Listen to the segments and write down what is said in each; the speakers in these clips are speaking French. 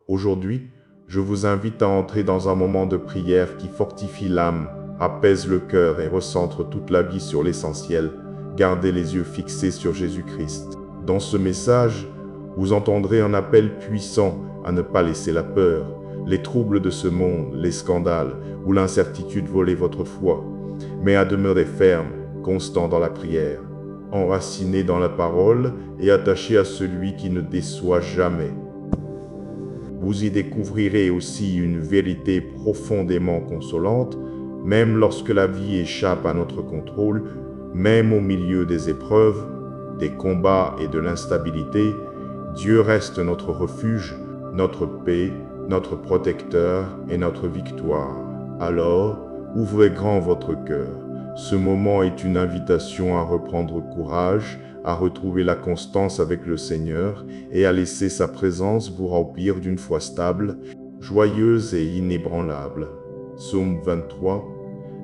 Aujourd'hui, je vous invite à entrer dans un moment de prière qui fortifie l'âme, apaise le cœur et recentre toute la vie sur l'essentiel. Gardez les yeux fixés sur Jésus-Christ. Dans ce message, vous entendrez un appel puissant à ne pas laisser la peur, les troubles de ce monde, les scandales ou l'incertitude voler votre foi, mais à demeurer ferme, constant dans la prière, enraciné dans la parole et attaché à celui qui ne déçoit jamais. Vous y découvrirez aussi une vérité profondément consolante, même lorsque la vie échappe à notre contrôle, même au milieu des épreuves, des combats et de l'instabilité, Dieu reste notre refuge, notre paix, notre protecteur et notre victoire. Alors, ouvrez grand votre cœur. Ce moment est une invitation à reprendre courage, à retrouver la constance avec le Seigneur et à laisser sa présence vous remplir d'une foi stable, joyeuse et inébranlable. Psaume 23.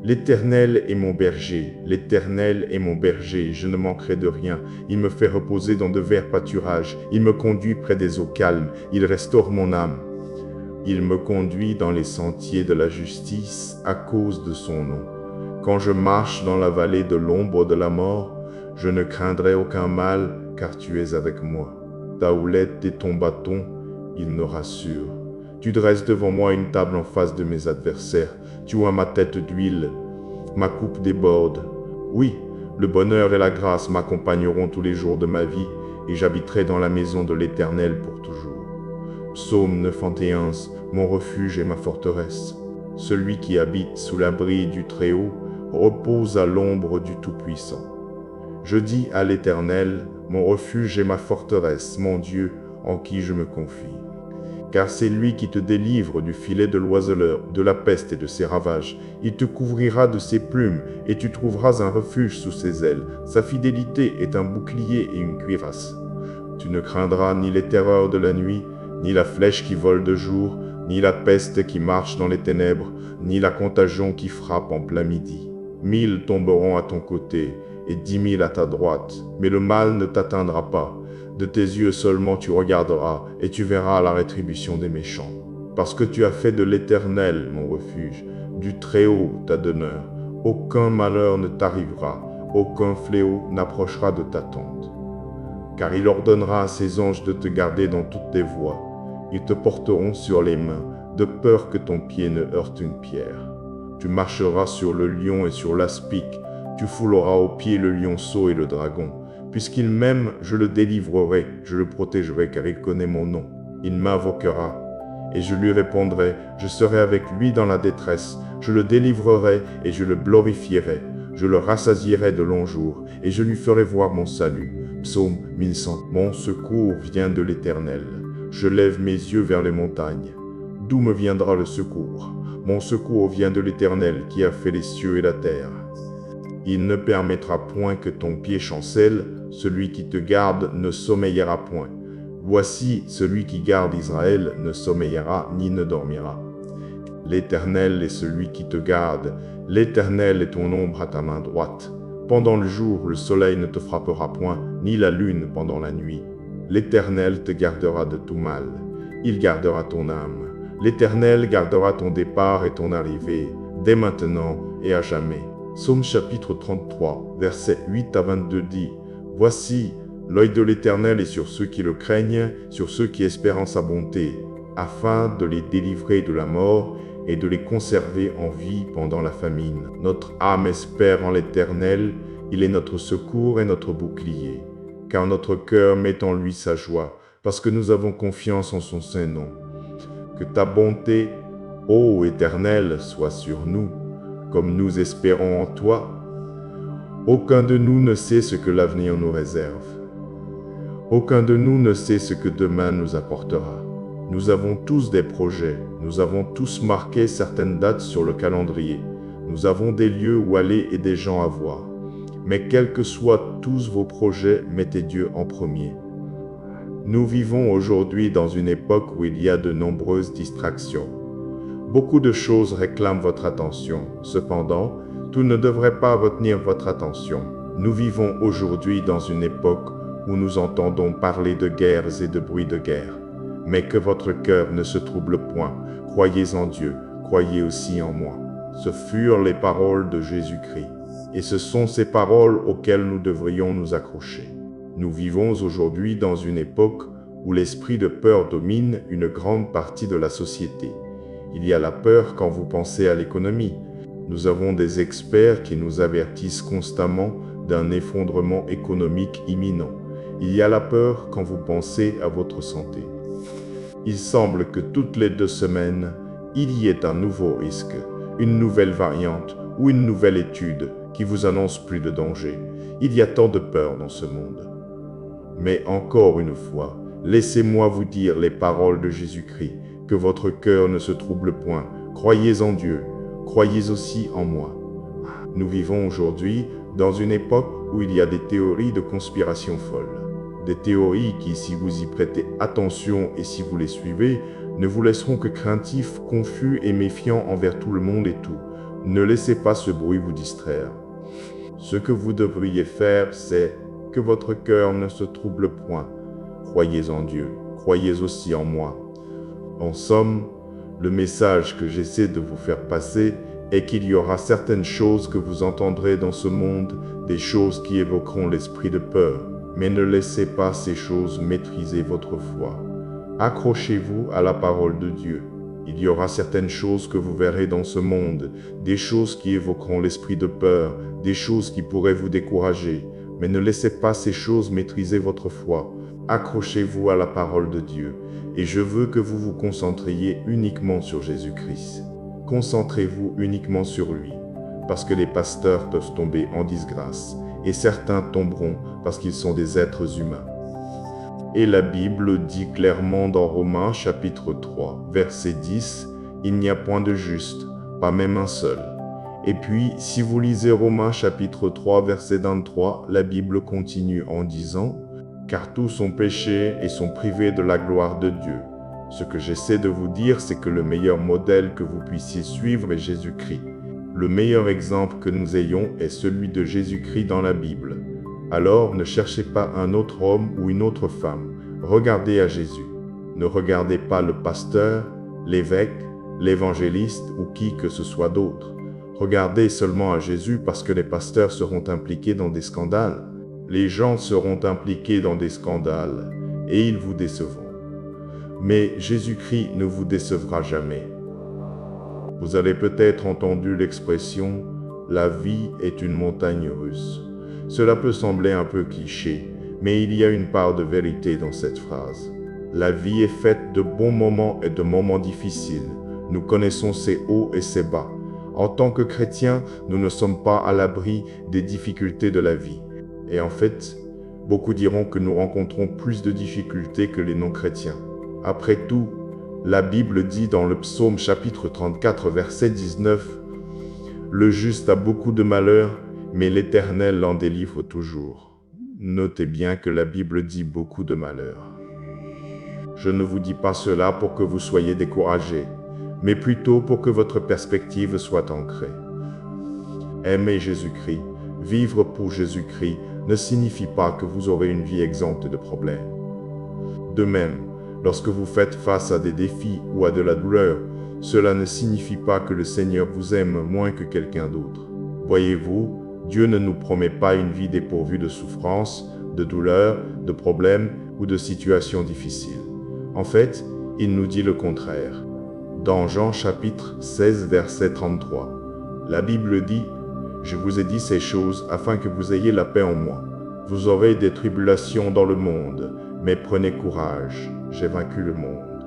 L'Éternel est mon berger, l'Éternel est mon berger, je ne manquerai de rien. Il me fait reposer dans de verts pâturages, il me conduit près des eaux calmes, il restaure mon âme. Il me conduit dans les sentiers de la justice à cause de son nom. Quand je marche dans la vallée de l'ombre de la mort, je ne craindrai aucun mal, car tu es avec moi. Ta houlette et ton bâton, ils me rassurent. Tu dresses devant moi une table en face de mes adversaires. Tu oins ma tête d'huile, ma coupe déborde. Oui, le bonheur et la grâce m'accompagneront tous les jours de ma vie, et j'habiterai dans la maison de l'Éternel pour toujours. Psaume 91, mon refuge et ma forteresse. Celui qui habite sous l'abri du Très-Haut repose à l'ombre du Tout-Puissant. Je dis à l'Éternel, mon refuge et ma forteresse, mon Dieu, en qui je me confie. Car c'est lui qui te délivre du filet de l'oiseleur, de la peste et de ses ravages. Il te couvrira de ses plumes, et tu trouveras un refuge sous ses ailes. Sa fidélité est un bouclier et une cuirasse. Tu ne craindras ni les terreurs de la nuit, ni la flèche qui vole de jour, ni la peste qui marche dans les ténèbres, ni la contagion qui frappe en plein midi. 1000 tomberont à ton côté, et 10 000 à ta droite, mais le mal ne t'atteindra pas. De tes yeux seulement tu regarderas, et tu verras la rétribution des méchants. Parce que tu as fait de l'Éternel mon refuge, du Très-Haut ta demeure, aucun malheur ne t'arrivera, aucun fléau n'approchera de ta tente. Car il ordonnera à ses anges de te garder dans toutes tes voies. Ils te porteront sur les mains, de peur que ton pied ne heurte une pierre. Tu marcheras sur le lion et sur l'aspic, tu fouleras aux pieds le lionceau et le dragon. Puisqu'il m'aime, je le délivrerai, je le protégerai, car il connaît mon nom. Il m'invoquera, et je lui répondrai, je serai avec lui dans la détresse, je le délivrerai et je le glorifierai, je le rassasierai de longs jours, et je lui ferai voir mon salut. Psaume 1100. Mon secours vient de l'Éternel. Je lève mes yeux vers les montagnes. D'où me viendra le secours? Mon secours vient de l'Éternel qui a fait les cieux et la terre. Il ne permettra point que ton pied chancelle, celui qui te garde ne sommeillera point. Voici, celui qui garde Israël ne sommeillera ni ne dormira. L'Éternel est celui qui te garde, l'Éternel est ton ombre à ta main droite. Pendant le jour, le soleil ne te frappera point, ni la lune pendant la nuit. L'Éternel te gardera de tout mal. Il gardera ton âme. L'Éternel gardera ton départ et ton arrivée, dès maintenant et à jamais. Psaume chapitre 33, versets 8 à 22 dit, « Voici, l'œil de l'Éternel est sur ceux qui le craignent, sur ceux qui espèrent en sa bonté, afin de les délivrer de la mort et de les conserver en vie pendant la famine. Notre âme espère en l'Éternel, il est notre secours et notre bouclier. Car notre cœur met en lui sa joie, parce que nous avons confiance en son saint nom. Que ta bonté, ô Éternel, soit sur nous, comme nous espérons en toi. Aucun de nous ne sait ce que l'avenir nous réserve. Aucun de nous ne sait ce que demain nous apportera. Nous avons tous des projets, nous avons tous marqué certaines dates sur le calendrier. Nous avons des lieux où aller et des gens à voir. Mais quels que soient tous vos projets, mettez Dieu en premier. Nous vivons aujourd'hui dans une époque où il y a de nombreuses distractions. Beaucoup de choses réclament votre attention. Cependant, tout ne devrait pas retenir votre attention. Nous vivons aujourd'hui dans une époque où nous entendons parler de guerres et de bruits de guerre. Mais que votre cœur ne se trouble point. Croyez en Dieu, croyez aussi en moi. Ce furent les paroles de Jésus-Christ. Et ce sont ces paroles auxquelles nous devrions nous accrocher. Nous vivons aujourd'hui dans une époque où l'esprit de peur domine une grande partie de la société. Il y a la peur quand vous pensez à l'économie. Nous avons des experts qui nous avertissent constamment d'un effondrement économique imminent. Il y a la peur quand vous pensez à votre santé. Il semble que toutes les 2 semaines, il y ait un nouveau risque, une nouvelle variante ou une nouvelle étude qui vous annonce plus de danger. Il y a tant de peur dans ce monde. Mais encore une fois, laissez-moi vous dire les paroles de Jésus-Christ, que votre cœur ne se trouble point. Croyez en Dieu, croyez aussi en moi. Nous vivons aujourd'hui dans une époque où il y a des théories de conspiration folles. Des théories qui, si vous y prêtez attention et si vous les suivez, ne vous laisseront que craintifs, confus et méfiants envers tout le monde et tout. Ne laissez pas ce bruit vous distraire. Ce que vous devriez faire, c'est que votre cœur ne se trouble point. Croyez en Dieu, croyez aussi en moi. En somme, le message que j'essaie de vous faire passer est qu'il y aura certaines choses que vous entendrez dans ce monde, des choses qui évoqueront l'esprit de peur. Mais ne laissez pas ces choses maîtriser votre foi. Accrochez-vous à la parole de Dieu. Il y aura certaines choses que vous verrez dans ce monde, des choses qui évoqueront l'esprit de peur, des choses qui pourraient vous décourager. Mais ne laissez pas ces choses maîtriser votre foi. Accrochez-vous à la parole de Dieu. Et je veux que vous vous concentriez uniquement sur Jésus-Christ. Concentrez-vous uniquement sur lui, parce que les pasteurs peuvent tomber en disgrâce, et certains tomberont parce qu'ils sont des êtres humains. Et la Bible dit clairement dans Romains chapitre 3, verset 10, « Il n'y a point de juste, pas même un seul. » Et puis, si vous lisez Romains chapitre 3, verset 23, la Bible continue en disant, « Car tous ont péché et sont privés de la gloire de Dieu. » Ce que j'essaie de vous dire, c'est que le meilleur modèle que vous puissiez suivre est Jésus-Christ. Le meilleur exemple que nous ayons est celui de Jésus-Christ dans la Bible. Alors, ne cherchez pas un autre homme ou une autre femme. Regardez à Jésus. Ne regardez pas le pasteur, l'évêque, l'évangéliste ou qui que ce soit d'autre. Regardez seulement à Jésus parce que les pasteurs seront impliqués dans des scandales. Les gens seront impliqués dans des scandales et ils vous décevront. Mais Jésus-Christ ne vous décevra jamais. Vous avez peut-être entendu l'expression « la vie est une montagne russe ». Cela peut sembler un peu cliché, mais il y a une part de vérité dans cette phrase. La vie est faite de bons moments et de moments difficiles. Nous connaissons ses hauts et ses bas. En tant que chrétiens, nous ne sommes pas à l'abri des difficultés de la vie. Et en fait, beaucoup diront que nous rencontrons plus de difficultés que les non-chrétiens. Après tout, la Bible dit dans le psaume chapitre 34, verset 19, « Le juste a beaucoup de malheurs, mais l'Éternel l'en délivre toujours. » Notez bien que la Bible dit beaucoup de malheurs. Je ne vous dis pas cela pour que vous soyez découragés, mais plutôt pour que votre perspective soit ancrée. Aimer Jésus-Christ, vivre pour Jésus-Christ, ne signifie pas que vous aurez une vie exempte de problèmes. De même, lorsque vous faites face à des défis ou à de la douleur, cela ne signifie pas que le Seigneur vous aime moins que quelqu'un d'autre. Voyez-vous, Dieu ne nous promet pas une vie dépourvue de souffrances, de douleurs, de problèmes ou de situations difficiles. En fait, il nous dit le contraire. Dans Jean chapitre 16, verset 33, la Bible dit « Je vous ai dit ces choses afin que vous ayez la paix en moi. Vous aurez des tribulations dans le monde, mais prenez courage, j'ai vaincu le monde. »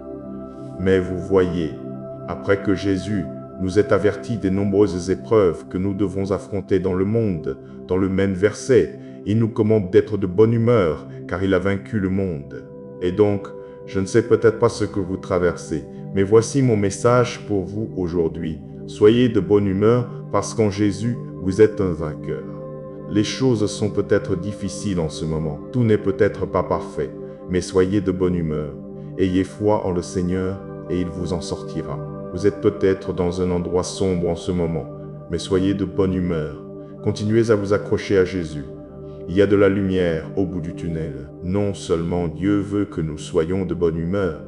Mais vous voyez, après que Jésus nous ait avertis des nombreuses épreuves que nous devons affronter dans le monde, dans le même verset, il nous commande d'être de bonne humeur, car il a vaincu le monde. Et donc, je ne sais peut-être pas ce que vous traversez, mais voici mon message pour vous aujourd'hui. Soyez de bonne humeur, parce qu'en Jésus, vous êtes un vainqueur. Les choses sont peut-être difficiles en ce moment, tout n'est peut-être pas parfait, mais soyez de bonne humeur. Ayez foi en le Seigneur, et il vous en sortira. Vous êtes peut-être dans un endroit sombre en ce moment, mais soyez de bonne humeur. Continuez à vous accrocher à Jésus. Il y a de la lumière au bout du tunnel. Non seulement Dieu veut que nous soyons de bonne humeur,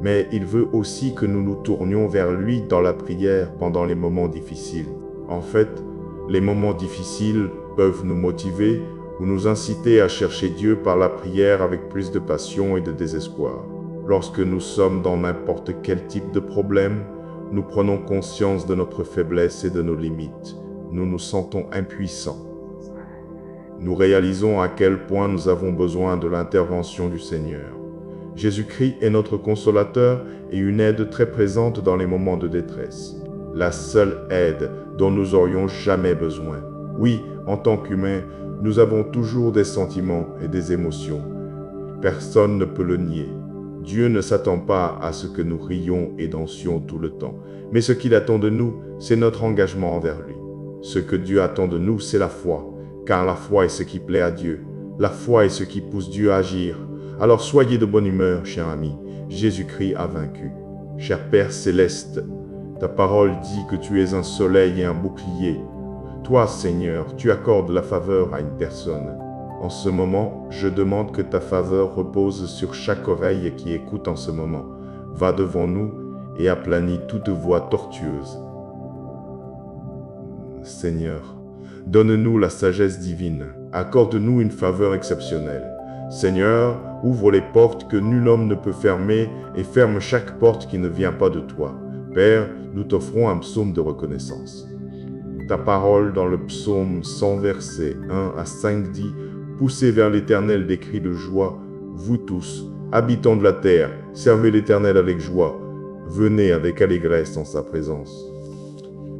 mais il veut aussi que nous nous tournions vers lui dans la prière pendant les moments difficiles. En fait, les moments difficiles peuvent nous motiver ou nous inciter à chercher Dieu par la prière avec plus de passion et de désespoir. Lorsque nous sommes dans n'importe quel type de problème, nous prenons conscience de notre faiblesse et de nos limites. Nous nous sentons impuissants. Nous réalisons à quel point nous avons besoin de l'intervention du Seigneur. Jésus-Christ est notre consolateur et une aide très présente dans les moments de détresse. La seule aide dont nous aurions jamais besoin. Oui, en tant qu'humains, nous avons toujours des sentiments et des émotions. Personne ne peut le nier. Dieu ne s'attend pas à ce que nous rions et dansions tout le temps. Mais ce qu'il attend de nous, c'est notre engagement envers lui. Ce que Dieu attend de nous, c'est la foi. Car la foi est ce qui plaît à Dieu. La foi est ce qui pousse Dieu à agir. Alors soyez de bonne humeur, cher ami. Jésus-Christ a vaincu. Cher Père céleste, ta parole dit que tu es un soleil et un bouclier. Toi, Seigneur, tu accordes la faveur à une personne. En ce moment, je demande que ta faveur repose sur chaque oreille qui écoute en ce moment. Va devant nous et aplanis toute voie tortueuse. Seigneur, donne-nous la sagesse divine. Accorde-nous une faveur exceptionnelle. Seigneur, ouvre les portes que nul homme ne peut fermer et ferme chaque porte qui ne vient pas de toi. Père, nous t'offrons un psaume de reconnaissance. Ta parole dans le psaume 100 versets 1 à 5 dit « Poussez vers l'Éternel des cris de joie, vous tous, habitants de la terre, servez l'Éternel avec joie, venez avec allégresse en sa présence.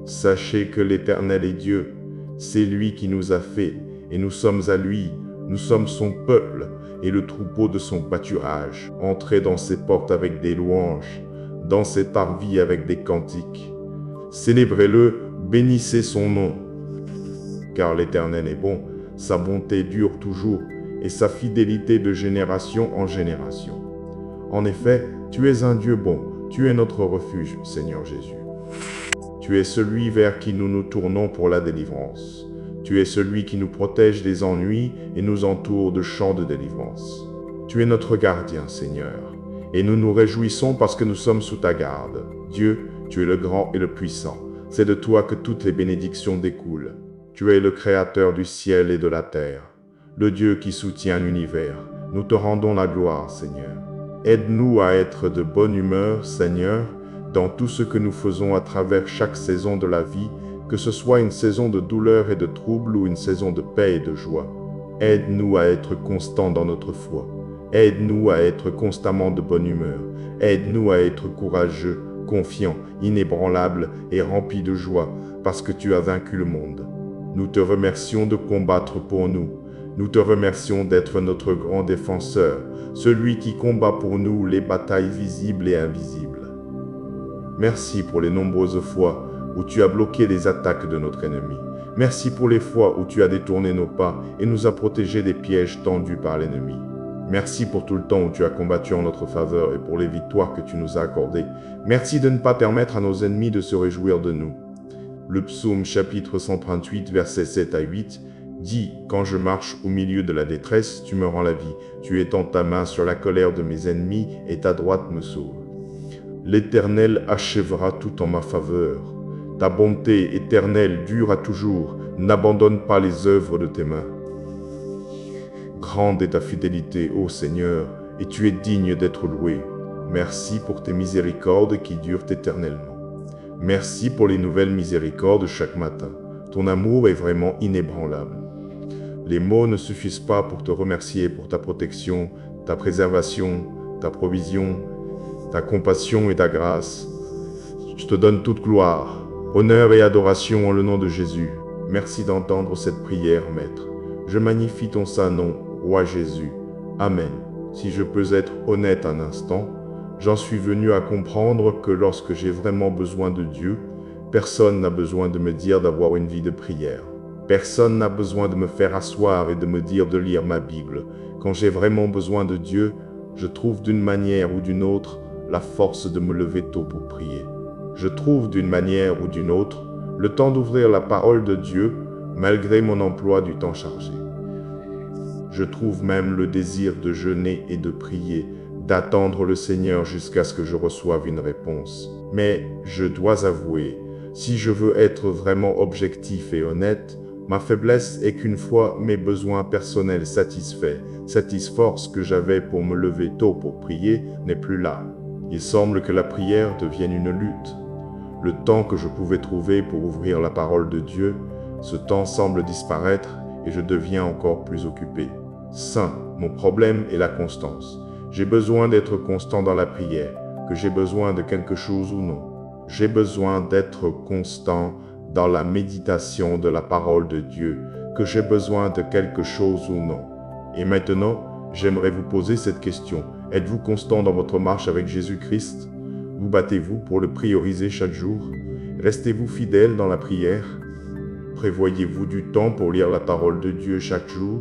Sachez que l'Éternel est Dieu, c'est lui qui nous a fait, et nous sommes à lui, nous sommes son peuple et le troupeau de son pâturage. Entrez dans ses portes avec des louanges, dans ses parvis avec des cantiques. Célébrez-le, bénissez son nom. Car l'Éternel est bon, sa bonté dure toujours, et sa fidélité de génération en génération. En effet, tu es un Dieu bon, tu es notre refuge, Seigneur Jésus. Tu es celui vers qui nous nous tournons pour la délivrance. Tu es celui qui nous protège des ennuis et nous entoure de champs de délivrance. Tu es notre gardien, Seigneur, et nous nous réjouissons parce que nous sommes sous ta garde. Dieu, tu es le grand et le puissant. C'est de toi que toutes les bénédictions découlent. Tu es le créateur du ciel et de la terre, le Dieu qui soutient l'univers. Nous te rendons la gloire, Seigneur. Aide-nous à être de bonne humeur, Seigneur, dans tout ce que nous faisons à travers chaque saison de la vie, que ce soit une saison de douleur et de trouble ou une saison de paix et de joie. Aide-nous à être constants dans notre foi. Aide-nous à être constamment de bonne humeur. Aide-nous à être courageux, confiants, inébranlables et remplis de joie, parce que tu as vaincu le monde. Nous te remercions de combattre pour nous. Nous te remercions d'être notre grand défenseur, celui qui combat pour nous les batailles visibles et invisibles. Merci pour les nombreuses fois où tu as bloqué les attaques de notre ennemi. Merci pour les fois où tu as détourné nos pas et nous as protégés des pièges tendus par l'ennemi. Merci pour tout le temps où tu as combattu en notre faveur et pour les victoires que tu nous as accordées. Merci de ne pas permettre à nos ennemis de se réjouir de nous. Le psaume chapitre 138, versets 7 à 8 dit « Quand je marche au milieu de la détresse, tu me rends la vie. Tu étends ta main sur la colère de mes ennemis et ta droite me sauve. L'Éternel achèvera tout en ma faveur. Ta bonté éternelle dure à toujours. N'abandonne pas les œuvres de tes mains. Grande est ta fidélité, ô Seigneur, et tu es digne d'être loué. Merci pour tes miséricordes qui durent éternellement. Merci pour les nouvelles miséricordes chaque matin. Ton amour est vraiment inébranlable. Les mots ne suffisent pas pour te remercier pour ta protection, ta préservation, ta provision, ta compassion et ta grâce. Je te donne toute gloire, honneur et adoration en le nom de Jésus. Merci d'entendre cette prière, Maître. Je magnifie ton saint nom, Roi Jésus. Amen. Si je peux être honnête un instant, j'en suis venu à comprendre que lorsque j'ai vraiment besoin de Dieu, personne n'a besoin de me dire d'avoir une vie de prière. Personne n'a besoin de me faire asseoir et de me dire de lire ma Bible. Quand j'ai vraiment besoin de Dieu, je trouve d'une manière ou d'une autre la force de me lever tôt pour prier. Je trouve d'une manière ou d'une autre le temps d'ouvrir la parole de Dieu malgré mon emploi du temps chargé. Je trouve même le désir de jeûner et de prier d'attendre le Seigneur jusqu'à ce que je reçoive une réponse. Mais je dois avouer, si je veux être vraiment objectif et honnête, ma faiblesse est qu'une fois mes besoins personnels satisfaits, cette force que j'avais pour me lever tôt pour prier n'est plus là. Il semble que la prière devienne une lutte. Le temps que je pouvais trouver pour ouvrir la parole de Dieu, ce temps semble disparaître et je deviens encore plus occupé. Mon problème est la constance. J'ai besoin d'être constant dans la prière, que j'ai besoin de quelque chose ou non. J'ai besoin d'être constant dans la méditation de la parole de Dieu, que j'ai besoin de quelque chose ou non. Et maintenant, j'aimerais vous poser cette question. Êtes-vous constant dans votre marche avec Jésus-Christ? Vous battez-vous pour le prioriser chaque jour? Restez-vous fidèle dans la prière? Prévoyez-vous du temps pour lire la parole de Dieu chaque jour?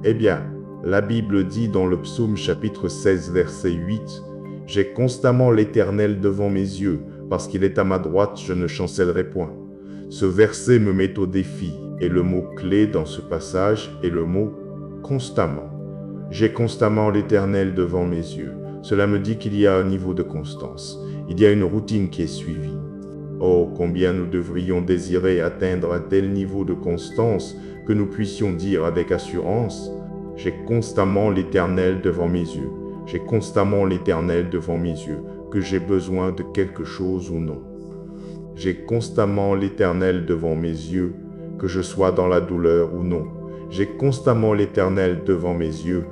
Eh bien, la Bible dit dans le psaume chapitre 16 verset 8, « J'ai constamment l'Éternel devant mes yeux, parce qu'il est à ma droite, je ne chancellerai point. » Ce verset me met au défi, et le mot-clé dans ce passage est le mot « constamment ». J'ai constamment l'Éternel devant mes yeux. Cela me dit qu'il y a un niveau de constance. Il y a une routine qui est suivie. Oh, combien nous devrions désirer atteindre un tel niveau de constance que nous puissions dire avec assurance, « J'ai constamment l'Éternel devant mes yeux. J'ai constamment l'Éternel devant mes yeux, que j'ai besoin de quelque chose ou non. J'ai constamment l'Éternel devant mes yeux, que je sois dans la douleur ou non. J'ai constamment l'Éternel devant mes yeux,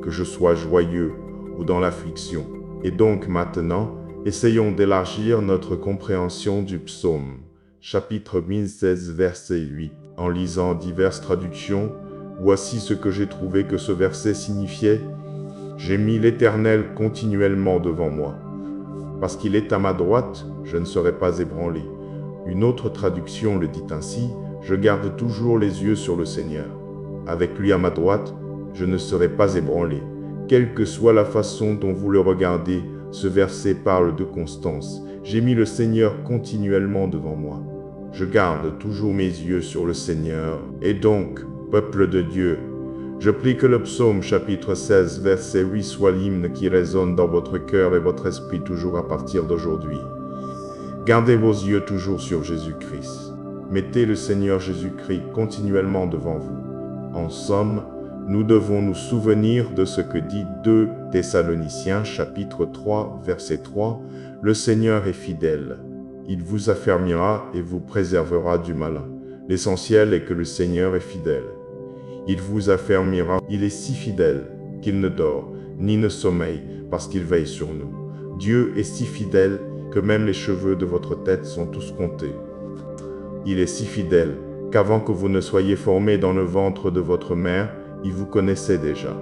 que je sois joyeux ou dans l'affliction. » Et donc maintenant, essayons d'élargir notre compréhension du psaume, chapitre 1016, verset 8. En lisant diverses traductions, voici ce que j'ai trouvé que ce verset signifiait. J'ai mis l'Éternel continuellement devant moi. Parce qu'il est à ma droite, je ne serai pas ébranlé. Une autre traduction le dit ainsi, je garde toujours les yeux sur le Seigneur. Avec lui à ma droite, je ne serai pas ébranlé. Quelle que soit la façon dont vous le regardez, ce verset parle de constance. J'ai mis le Seigneur continuellement devant moi. Je garde toujours mes yeux sur le Seigneur. Et donc, peuple de Dieu, je prie que le psaume chapitre 16, verset 8 soit l'hymne qui résonne dans votre cœur et votre esprit toujours à partir d'aujourd'hui. Gardez vos yeux toujours sur Jésus-Christ. Mettez le Seigneur Jésus-Christ continuellement devant vous. En somme, nous devons nous souvenir de ce que dit 2 Thessaloniciens chapitre 3, verset 3, « Le Seigneur est fidèle. Il vous affermira et vous préservera du malin. » L'essentiel est que le Seigneur est fidèle. Il vous affermira. Il est si fidèle qu'il ne dort ni ne sommeille parce qu'il veille sur nous. Dieu est si fidèle que même les cheveux de votre tête sont tous comptés. Il est si fidèle qu'avant que vous ne soyez formés dans le ventre de votre mère, il vous connaissait déjà.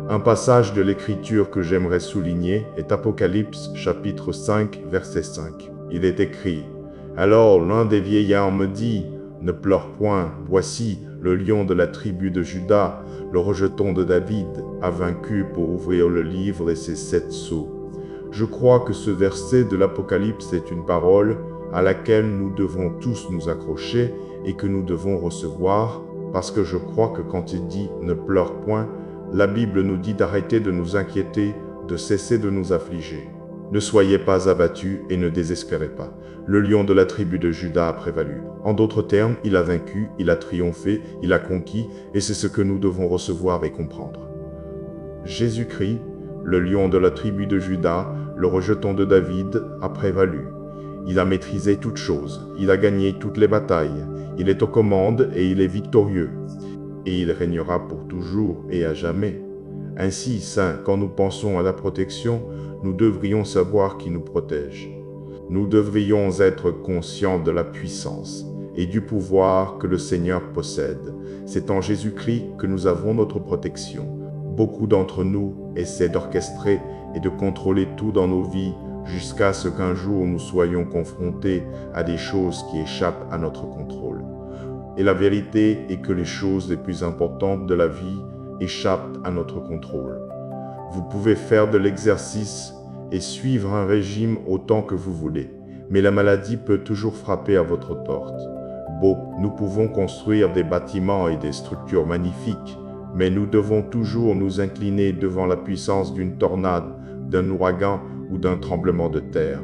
Un passage de l'Écriture que j'aimerais souligner est Apocalypse chapitre 5, verset 5. Il est écrit, « Alors l'un des vieillards me dit, « Ne pleure point, voici, le lion de la tribu de Juda, le rejeton de David, a vaincu pour ouvrir le livre et ses 7 sceaux. » Je crois que ce verset de l'Apocalypse est une parole à laquelle nous devons tous nous accrocher et que nous devons recevoir, parce que je crois que quand il dit « ne pleure point », la Bible nous dit d'arrêter de nous inquiéter, de cesser de nous affliger. Ne soyez pas abattus et ne désespérez pas. Le lion de la tribu de Juda a prévalu. En d'autres termes, il a vaincu, il a triomphé, il a conquis, et c'est ce que nous devons recevoir et comprendre. Jésus-Christ, le lion de la tribu de Juda, le rejeton de David, a prévalu. Il a maîtrisé toutes choses, il a gagné toutes les batailles, il est aux commandes et il est victorieux. Et il régnera pour toujours et à jamais. Ainsi, saints, quand nous pensons à la protection, nous devrions savoir qui nous protège. Nous devrions être conscients de la puissance et du pouvoir que le Seigneur possède. C'est en Jésus-Christ que nous avons notre protection. Beaucoup d'entre nous essaient d'orchestrer et de contrôler tout dans nos vies jusqu'à ce qu'un jour nous soyons confrontés à des choses qui échappent à notre contrôle. Et la vérité est que les choses les plus importantes de la vie échappent à notre contrôle. Vous pouvez faire de l'exercice et suivre un régime autant que vous voulez, mais la maladie peut toujours frapper à votre porte. Nous pouvons construire des bâtiments et des structures magnifiques, mais nous devons toujours nous incliner devant la puissance d'une tornade, d'un ouragan ou d'un tremblement de terre.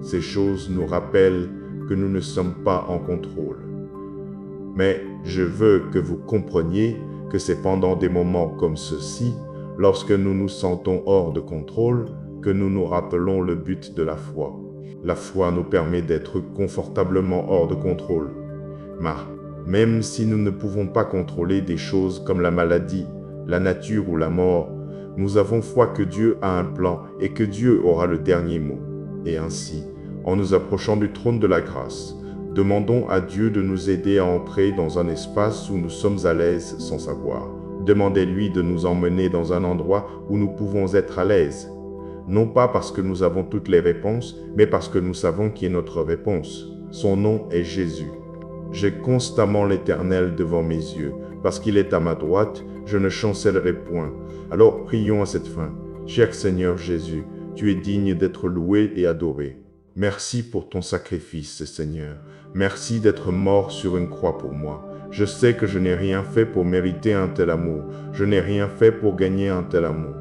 Ces choses nous rappellent que nous ne sommes pas en contrôle. Mais je veux que vous compreniez que c'est pendant des moments comme ceux-ci, lorsque nous nous sentons hors de contrôle, que nous nous rappelons le but de la foi. La foi nous permet d'être confortablement hors de contrôle. Même si nous ne pouvons pas contrôler des choses comme la maladie, la nature ou la mort, nous avons foi que Dieu a un plan et que Dieu aura le dernier mot. Et ainsi, en nous approchant du trône de la grâce, demandons à Dieu de nous aider à entrer dans un espace où nous sommes à l'aise sans savoir. Demandez-lui de nous emmener dans un endroit où nous pouvons être à l'aise. Non pas parce que nous avons toutes les réponses, mais parce que nous savons qui est notre réponse. Son nom est Jésus. J'ai constamment l'Éternel devant mes yeux. Parce qu'il est à ma droite, je ne chancellerai point. Alors prions à cette fin. Cher Seigneur Jésus, tu es digne d'être loué et adoré. Merci pour ton sacrifice, Seigneur. Merci d'être mort sur une croix pour moi. Je sais que je n'ai rien fait pour mériter un tel amour. Je n'ai rien fait pour gagner un tel amour.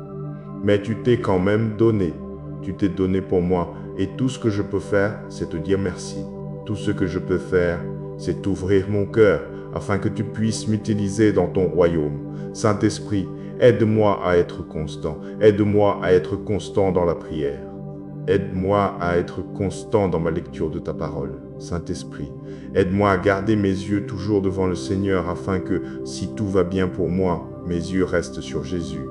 Mais tu t'es quand même donné. Tu t'es donné pour moi. Et tout ce que je peux faire, c'est te dire merci. Tout ce que je peux faire, c'est t'ouvrir mon cœur afin que tu puisses m'utiliser dans ton royaume. Saint-Esprit, aide-moi à être constant. Aide-moi à être constant dans la prière. Aide-moi à être constant dans ma lecture de ta parole. Saint-Esprit, aide-moi à garder mes yeux toujours devant le Seigneur afin que, si tout va bien pour moi, mes yeux restent sur Jésus.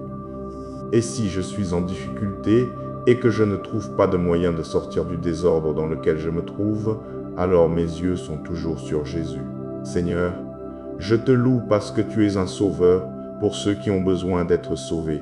Et si je suis en difficulté et que je ne trouve pas de moyen de sortir du désordre dans lequel je me trouve, alors mes yeux sont toujours sur Jésus. Seigneur, je te loue parce que tu es un sauveur pour ceux qui ont besoin d'être sauvés.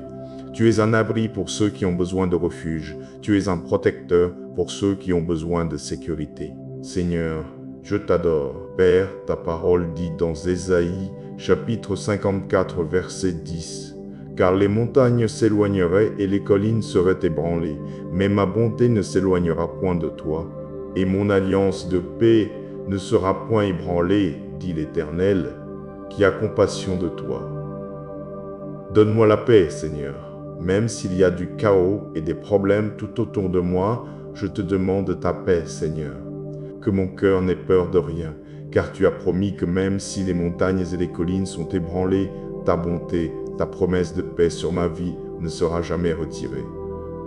Tu es un abri pour ceux qui ont besoin de refuge. Tu es un protecteur pour ceux qui ont besoin de sécurité. Seigneur, je t'adore. Père, ta parole dit dans Ésaïe, chapitre 54, verset 10. Car les montagnes s'éloigneraient et les collines seraient ébranlées, mais ma bonté ne s'éloignera point de toi, et mon alliance de paix ne sera point ébranlée, dit l'Éternel, qui a compassion de toi. Donne-moi la paix, Seigneur. Même s'il y a du chaos et des problèmes tout autour de moi, je te demande ta paix, Seigneur. Que mon cœur n'ait peur de rien, car tu as promis que même si les montagnes et les collines sont ébranlées, ta bonté, ta promesse de paix sur ma vie ne sera jamais retirée.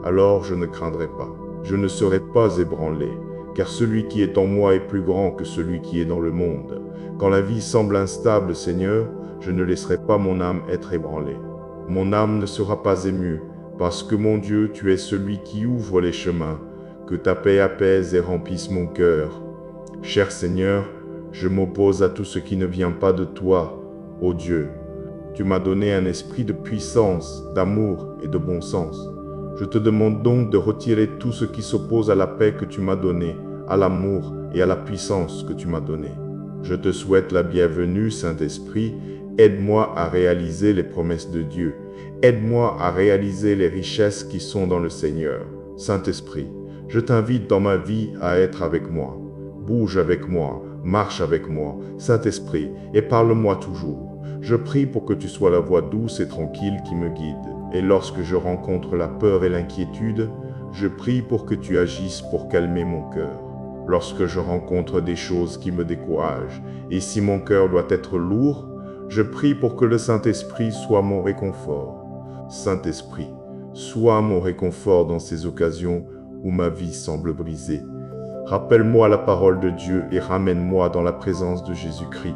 Alors je ne craindrai pas, je ne serai pas ébranlé, car celui qui est en moi est plus grand que celui qui est dans le monde. Quand la vie semble instable, Seigneur, je ne laisserai pas mon âme être ébranlée. Mon âme ne sera pas émue, parce que mon Dieu, tu es celui qui ouvre les chemins, que ta paix apaise et remplisse mon cœur. Cher Seigneur, je m'oppose à tout ce qui ne vient pas de toi, ô Dieu. Tu m'as donné un esprit de puissance, d'amour et de bon sens. Je te demande donc de retirer tout ce qui s'oppose à la paix que tu m'as donnée, à l'amour et à la puissance que tu m'as donnée. Je te souhaite la bienvenue, Saint-Esprit. Aide-moi à réaliser les promesses de Dieu. Aide-moi à réaliser les richesses qui sont dans le Seigneur. Saint-Esprit, je t'invite dans ma vie à être avec moi. Bouge avec moi, marche avec moi, Saint-Esprit, et parle-moi toujours. Je prie pour que tu sois la voix douce et tranquille qui me guide. Et lorsque je rencontre la peur et l'inquiétude, je prie pour que tu agisses pour calmer mon cœur. Lorsque je rencontre des choses qui me découragent, et si mon cœur doit être lourd, je prie pour que le Saint-Esprit soit mon réconfort. Saint-Esprit, sois mon réconfort dans ces occasions où ma vie semble brisée. Rappelle-moi la parole de Dieu et ramène-moi dans la présence de Jésus-Christ.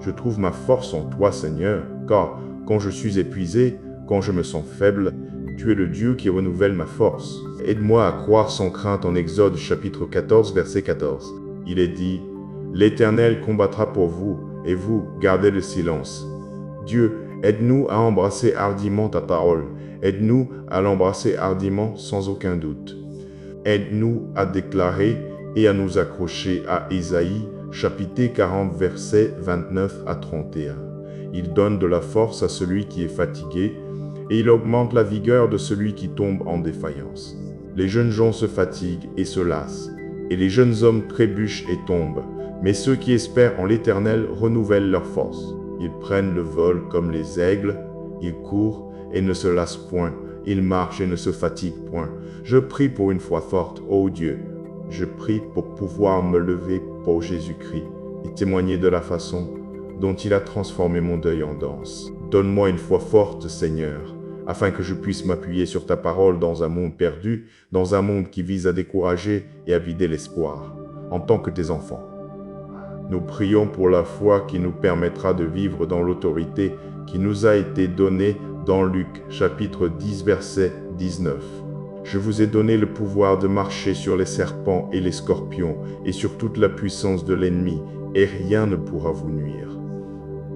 Je trouve ma force en toi, Seigneur, car quand je suis épuisé, quand je me sens faible, tu es le Dieu qui renouvelle ma force. Aide-moi à croire sans crainte en Exode chapitre 14, verset 14. Il est dit, « L'Éternel combattra pour vous, et vous, gardez le silence. » Dieu, aide-nous à embrasser hardiment ta parole. Aide-nous à l'embrasser hardiment sans aucun doute. Aide-nous à déclarer et à nous accrocher à Ésaïe, chapitre 40, versets 29 à 31. Il donne de la force à celui qui est fatigué, et il augmente la vigueur de celui qui tombe en défaillance. Les jeunes gens se fatiguent et se lassent, et les jeunes hommes trébuchent et tombent, mais ceux qui espèrent en l'Éternel renouvellent leur force. Ils prennent le vol comme les aigles, ils courent et ne se lassent point, ils marchent et ne se fatiguent point. Je prie pour une foi forte, ô Dieu. Je prie pour pouvoir me lever pour Jésus-Christ et témoigner de la façon dont il a transformé mon deuil en danse. Donne-moi une foi forte, Seigneur, afin que je puisse m'appuyer sur ta parole dans un monde perdu, dans un monde qui vise à décourager et à vider l'espoir, en tant que tes enfants. Nous prions pour la foi qui nous permettra de vivre dans l'autorité qui nous a été donnée dans Luc chapitre 10 verset 19. Je vous ai donné le pouvoir de marcher sur les serpents et les scorpions et sur toute la puissance de l'ennemi, et rien ne pourra vous nuire.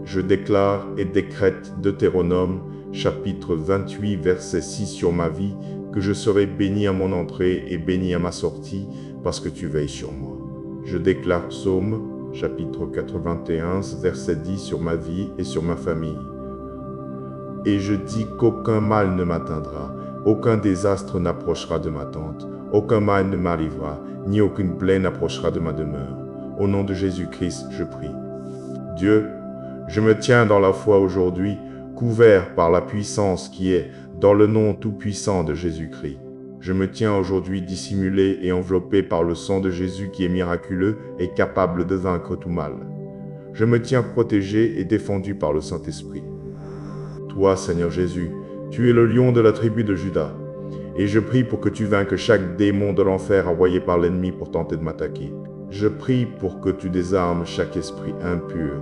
Je déclare et décrète Deutéronome chapitre 28 verset 6 sur ma vie, que je serai béni à mon entrée et béni à ma sortie, parce que tu veilles sur moi. Je déclare Psaume chapitre 81 verset 10 sur ma vie et sur ma famille. Et je dis qu'aucun mal ne m'atteindra, aucun désastre n'approchera de ma tente, aucun mal ne m'arrivera, ni aucune plaie n'approchera de ma demeure. Au nom de Jésus-Christ, je prie. Dieu, je me tiens dans la foi aujourd'hui, couvert par la puissance qui est dans le nom tout-puissant de Jésus-Christ. Je me tiens aujourd'hui dissimulé et enveloppé par le sang de Jésus qui est miraculeux et capable de vaincre tout mal. Je me tiens protégé et défendu par le Saint-Esprit. Toi, Seigneur Jésus, tu es le lion de la tribu de Juda, et je prie pour que tu vainques chaque démon de l'enfer envoyé par l'ennemi pour tenter de m'attaquer. Je prie pour que tu désarmes chaque esprit impur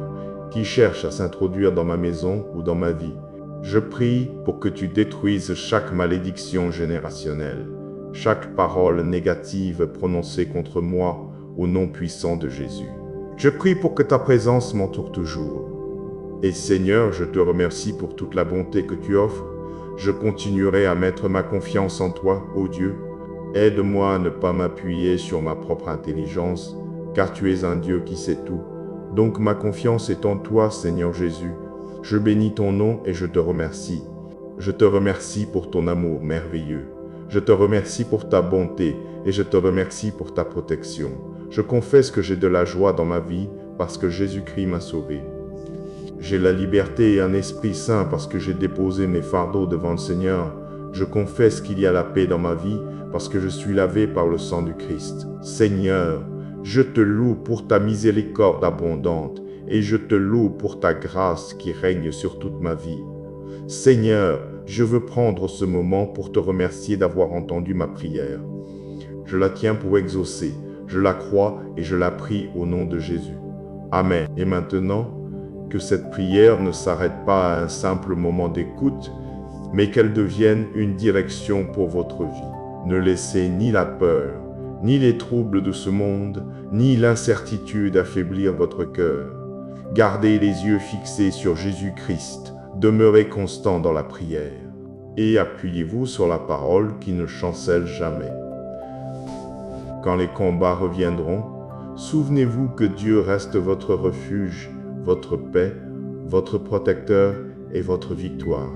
qui cherche à s'introduire dans ma maison ou dans ma vie. Je prie pour que tu détruises chaque malédiction générationnelle, chaque parole négative prononcée contre moi au nom puissant de Jésus. Je prie pour que ta présence m'entoure toujours. Et Seigneur, je te remercie pour toute la bonté que tu offres. Je continuerai à mettre ma confiance en toi, ô Dieu. Aide-moi à ne pas m'appuyer sur ma propre intelligence, car tu es un Dieu qui sait tout. Donc ma confiance est en toi, Seigneur Jésus. Je bénis ton nom et je te remercie. Je te remercie pour ton amour merveilleux. Je te remercie pour ta bonté et je te remercie pour ta protection. Je confesse que j'ai de la joie dans ma vie parce que Jésus-Christ m'a sauvé. J'ai la liberté et un esprit saint parce que j'ai déposé mes fardeaux devant le Seigneur. Je confesse qu'il y a la paix dans ma vie parce que je suis lavé par le sang du Christ. Seigneur, je te loue pour ta miséricorde abondante et je te loue pour ta grâce qui règne sur toute ma vie. Seigneur, je veux prendre ce moment pour te remercier d'avoir entendu ma prière. Je la tiens pour exaucée, je la crois et je la prie au nom de Jésus. Amen. Et maintenant, que cette prière ne s'arrête pas à un simple moment d'écoute, mais qu'elle devienne une direction pour votre vie. Ne laissez ni la peur, ni les troubles de ce monde, ni l'incertitude affaiblir votre cœur. Gardez les yeux fixés sur Jésus-Christ, demeurez constant dans la prière, et appuyez-vous sur la parole qui ne chancelle jamais. Quand les combats reviendront, souvenez-vous que Dieu reste votre refuge, votre paix, votre protecteur et votre victoire.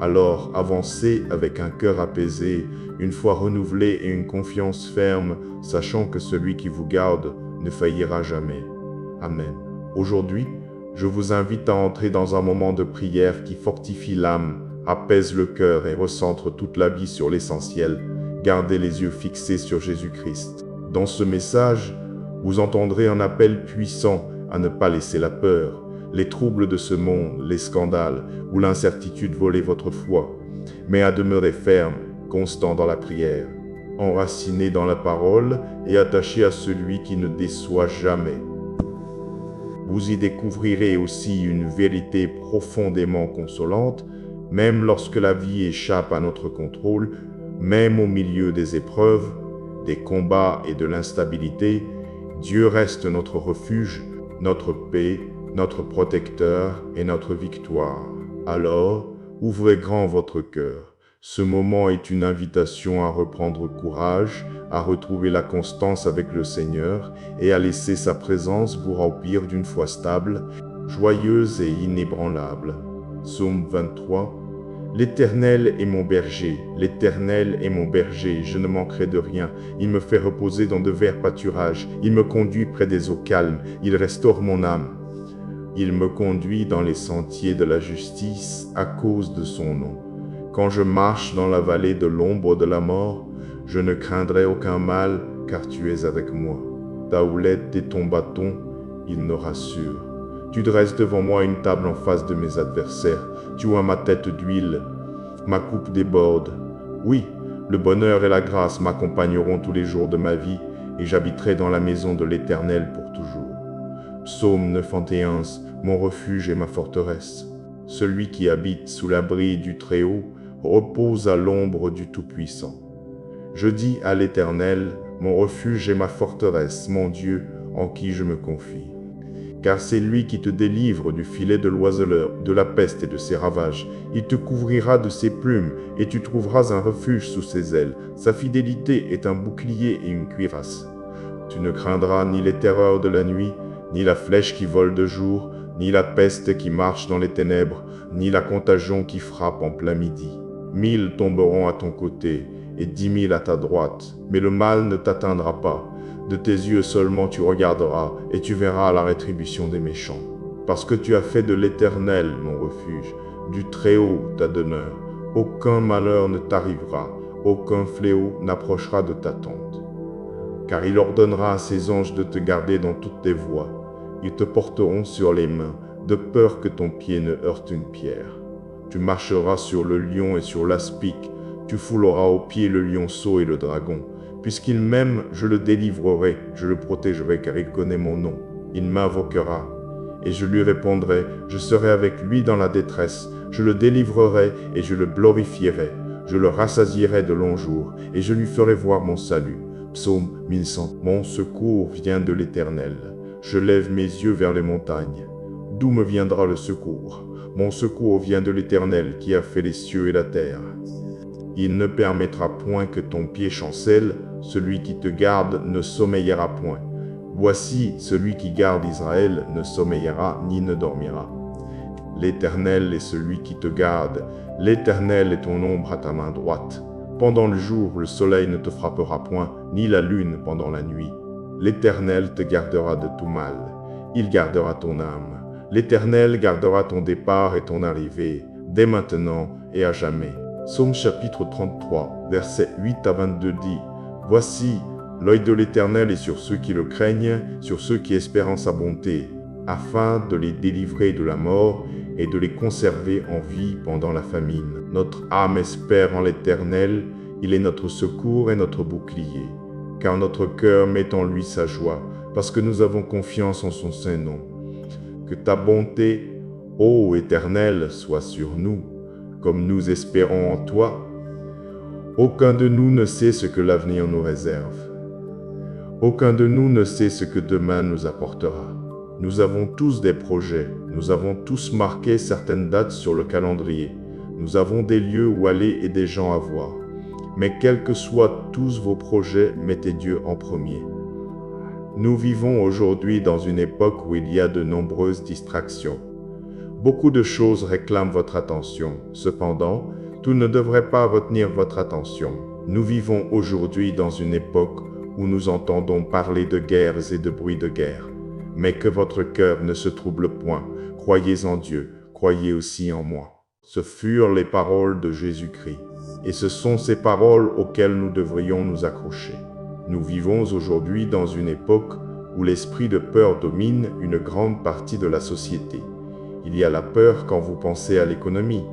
Alors avancez avec un cœur apaisé, une foi renouvelée et une confiance ferme, sachant que celui qui vous garde ne faillira jamais. Amen. Aujourd'hui, je vous invite à entrer dans un moment de prière qui fortifie l'âme, apaise le cœur et recentre toute la vie sur l'essentiel. Gardez les yeux fixés sur Jésus-Christ. Dans ce message, vous entendrez un appel puissant à ne pas laisser la peur, les troubles de ce monde, les scandales ou l'incertitude voler votre foi, mais à demeurer ferme, constant dans la prière, enraciné dans la parole et attaché à celui qui ne déçoit jamais. Vous y découvrirez aussi une vérité profondément consolante, même lorsque la vie échappe à notre contrôle, même au milieu des épreuves, des combats et de l'instabilité, Dieu reste notre refuge, notre paix, notre protecteur et notre victoire. Alors, ouvrez grand votre cœur. Ce moment est une invitation à reprendre courage, à retrouver la constance avec le Seigneur et à laisser sa présence vous remplir d'une foi stable, joyeuse et inébranlable. Psaume 23. L'Éternel est mon berger, l'Éternel est mon berger, je ne manquerai de rien. Il me fait reposer dans de verts pâturages, il me conduit près des eaux calmes, il restaure mon âme. Il me conduit dans les sentiers de la justice à cause de son nom. Quand je marche dans la vallée de l'ombre de la mort, je ne craindrai aucun mal, car tu es avec moi. Ta houlette et ton bâton, ils me rassurent. Tu dresses devant moi une table en face de mes adversaires. Tu oins ma tête d'huile, ma coupe déborde. Oui, le bonheur et la grâce m'accompagneront tous les jours de ma vie, et j'habiterai dans la maison de l'Éternel pour toujours. Psaume 91, mon refuge et ma forteresse. Celui qui habite sous l'abri du Très-Haut repose à l'ombre du Tout-Puissant. Je dis à l'Éternel, mon refuge et ma forteresse, mon Dieu, en qui je me confie. Car c'est lui qui te délivre du filet de l'oiseleur, de la peste et de ses ravages. Il te couvrira de ses plumes, et tu trouveras un refuge sous ses ailes. Sa fidélité est un bouclier et une cuirasse. Tu ne craindras ni les terreurs de la nuit, ni la flèche qui vole de jour, ni la peste qui marche dans les ténèbres, ni la contagion qui frappe en plein midi. 1000 tomberont à ton côté, et 10 000 à ta droite, mais le mal ne t'atteindra pas. De tes yeux seulement tu regarderas, et tu verras la rétribution des méchants. Parce que tu as fait de l'Éternel mon refuge, du Très-Haut ta demeure. Aucun malheur ne t'arrivera, aucun fléau n'approchera de ta tente. Car il ordonnera à ses anges de te garder dans toutes tes voies. Ils te porteront sur les mains, de peur que ton pied ne heurte une pierre. Tu marcheras sur le lion et sur l'aspic, tu fouleras aux pieds le lionceau et le dragon. Puisqu'il m'aime, je le délivrerai, je le protégerai, car il connaît mon nom. Il m'invoquera, et je lui répondrai, je serai avec lui dans la détresse, je le délivrerai et je le glorifierai. Je le rassasierai de longs jours, et je lui ferai voir mon salut. Psaume 1100. Mon secours vient de l'Éternel. Je lève mes yeux vers les montagnes. D'où me viendra le secours? Mon secours vient de l'Éternel qui a fait les cieux et la terre. Il ne permettra point que ton pied chancelle, celui qui te garde ne sommeillera point. Voici, celui qui garde Israël ne sommeillera ni ne dormira. L'Éternel est celui qui te garde, l'Éternel est ton ombre à ta main droite. Pendant le jour, le soleil ne te frappera point, ni la lune pendant la nuit. L'Éternel te gardera de tout mal, il gardera ton âme. L'Éternel gardera ton départ et ton arrivée, dès maintenant et à jamais. Psaume chapitre 33, versets 8 à 22 dit, « Voici, l'œil de l'Éternel est sur ceux qui le craignent, sur ceux qui espèrent en sa bonté, afin de les délivrer de la mort et de les conserver en vie pendant la famine. Notre âme espère en l'Éternel, il est notre secours et notre bouclier, car notre cœur met en lui sa joie, parce que nous avons confiance en son saint nom. Que ta bonté, ô Éternel, soit sur nous, comme nous espérons en toi. Aucun de nous ne sait ce que l'avenir nous réserve. Aucun de nous ne sait ce que demain nous apportera. Nous avons tous des projets, nous avons tous marqué certaines dates sur le calendrier. Nous avons des lieux où aller et des gens à voir. Mais quels que soient tous vos projets, mettez Dieu en premier. Nous vivons aujourd'hui dans une époque où il y a de nombreuses distractions. Beaucoup de choses réclament votre attention. Cependant, tout ne devrait pas retenir votre attention. Nous vivons aujourd'hui dans une époque où nous entendons parler de guerres et de bruits de guerre. Mais que votre cœur ne se trouble point. Croyez en Dieu, croyez aussi en moi. Ce furent les paroles de Jésus-Christ. Et ce sont ces paroles auxquelles nous devrions nous accrocher. Nous vivons aujourd'hui dans une époque où l'esprit de peur domine une grande partie de la société. Il y a la peur quand vous pensez à l'économie.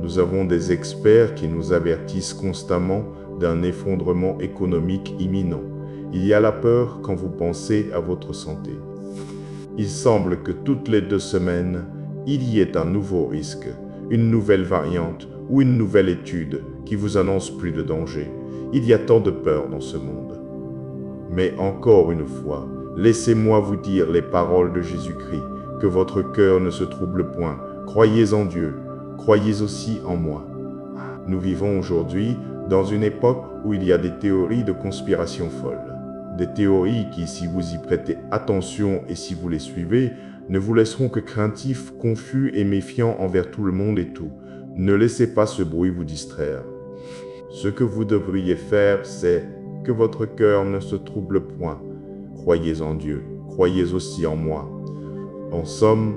Nous avons des experts qui nous avertissent constamment d'un effondrement économique imminent. Il y a la peur quand vous pensez à votre santé. Il semble que toutes les 2 semaines, il y ait un nouveau risque, une nouvelle variante ou une nouvelle étude qui vous annonce plus de danger. Il y a tant de peur dans ce monde. Mais encore une fois, laissez-moi vous dire les paroles de Jésus-Christ, que votre cœur ne se trouble point. Croyez en Dieu, croyez aussi en moi. Nous vivons aujourd'hui dans une époque où il y a des théories de conspiration folles. Des théories qui, si vous y prêtez attention et si vous les suivez, ne vous laisseront que craintifs, confus et méfiants envers tout le monde et tout. Ne laissez pas ce bruit vous distraire. Ce que vous devriez faire, c'est que votre cœur ne se trouble point. Croyez en Dieu, croyez aussi en moi. En somme,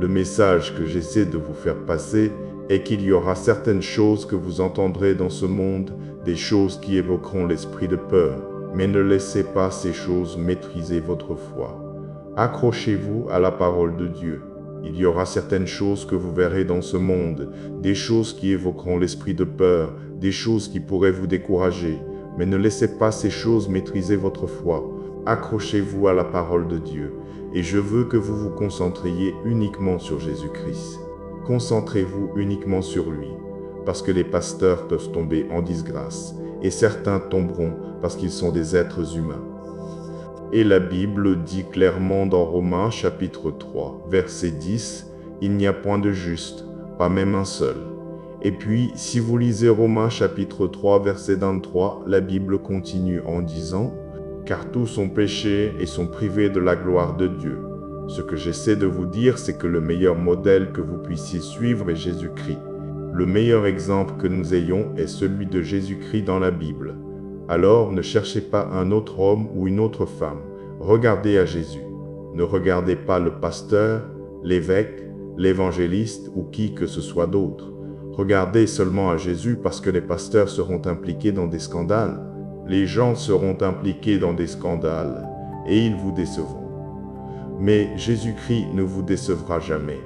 Le message que j'essaie de vous faire passer est qu'il y aura certaines choses que vous entendrez dans ce monde, des choses qui évoqueront l'esprit de peur. Mais ne laissez pas ces choses maîtriser votre foi. Accrochez-vous à la parole de Dieu. Il y aura certaines choses que vous verrez dans ce monde, des choses qui évoqueront l'esprit de peur, des choses qui pourraient vous décourager. Mais ne laissez pas ces choses maîtriser votre foi. Accrochez-vous à la parole de Dieu. Et je veux que vous vous concentriez uniquement sur Jésus-Christ. Concentrez-vous uniquement sur lui, parce que les pasteurs peuvent tomber en disgrâce, et certains tomberont parce qu'ils sont des êtres humains. Et la Bible dit clairement dans Romains chapitre 3, verset 10, « Il n'y a point de juste, pas même un seul. » Et puis, si vous lisez Romains chapitre 3, verset 23, la Bible continue en disant, « Car tous ont péché et sont privés de la gloire de Dieu. » Ce que j'essaie de vous dire, c'est que le meilleur modèle que vous puissiez suivre est Jésus-Christ. Le meilleur exemple que nous ayons est celui de Jésus-Christ dans la Bible. Alors, ne cherchez pas un autre homme ou une autre femme. Regardez à Jésus. Ne regardez pas le pasteur, l'évêque, l'évangéliste ou qui que ce soit d'autre. Regardez seulement à Jésus parce que les pasteurs seront impliqués dans des scandales. Les gens seront impliqués dans des scandales et ils vous décevront. Mais Jésus-Christ ne vous décevra jamais.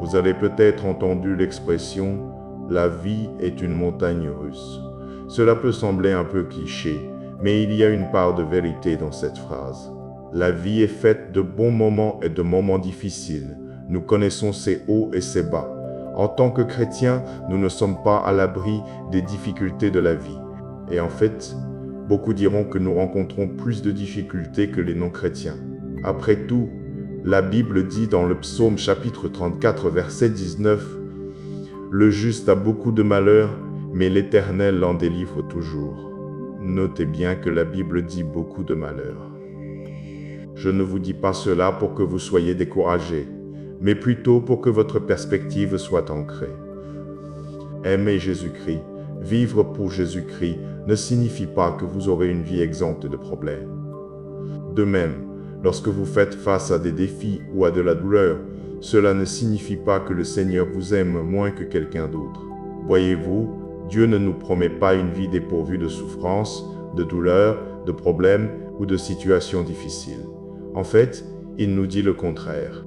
Vous avez peut-être entendu l'expression « la vie est une montagne russe ». Cela peut sembler un peu cliché, mais il y a une part de vérité dans cette phrase. La vie est faite de bons moments et de moments difficiles. Nous connaissons ses hauts et ses bas. En tant que chrétiens, nous ne sommes pas à l'abri des difficultés de la vie. Et en fait, beaucoup diront que nous rencontrons plus de difficultés que les non-chrétiens. Après tout, la Bible dit dans le psaume chapitre 34, verset 19, « Le juste a beaucoup de malheurs, mais l'Éternel l'en délivre toujours. » Notez bien que la Bible dit beaucoup de malheurs. Je ne vous dis pas cela pour que vous soyez découragés, mais plutôt pour que votre perspective soit ancrée. Aimer Jésus-Christ, vivre pour Jésus-Christ, ne signifie pas que vous aurez une vie exempte de problèmes. De même, lorsque vous faites face à des défis ou à de la douleur, cela ne signifie pas que le Seigneur vous aime moins que quelqu'un d'autre. Voyez-vous, Dieu ne nous promet pas une vie dépourvue de souffrances, de douleurs, de problèmes ou de situations difficiles. En fait, il nous dit le contraire.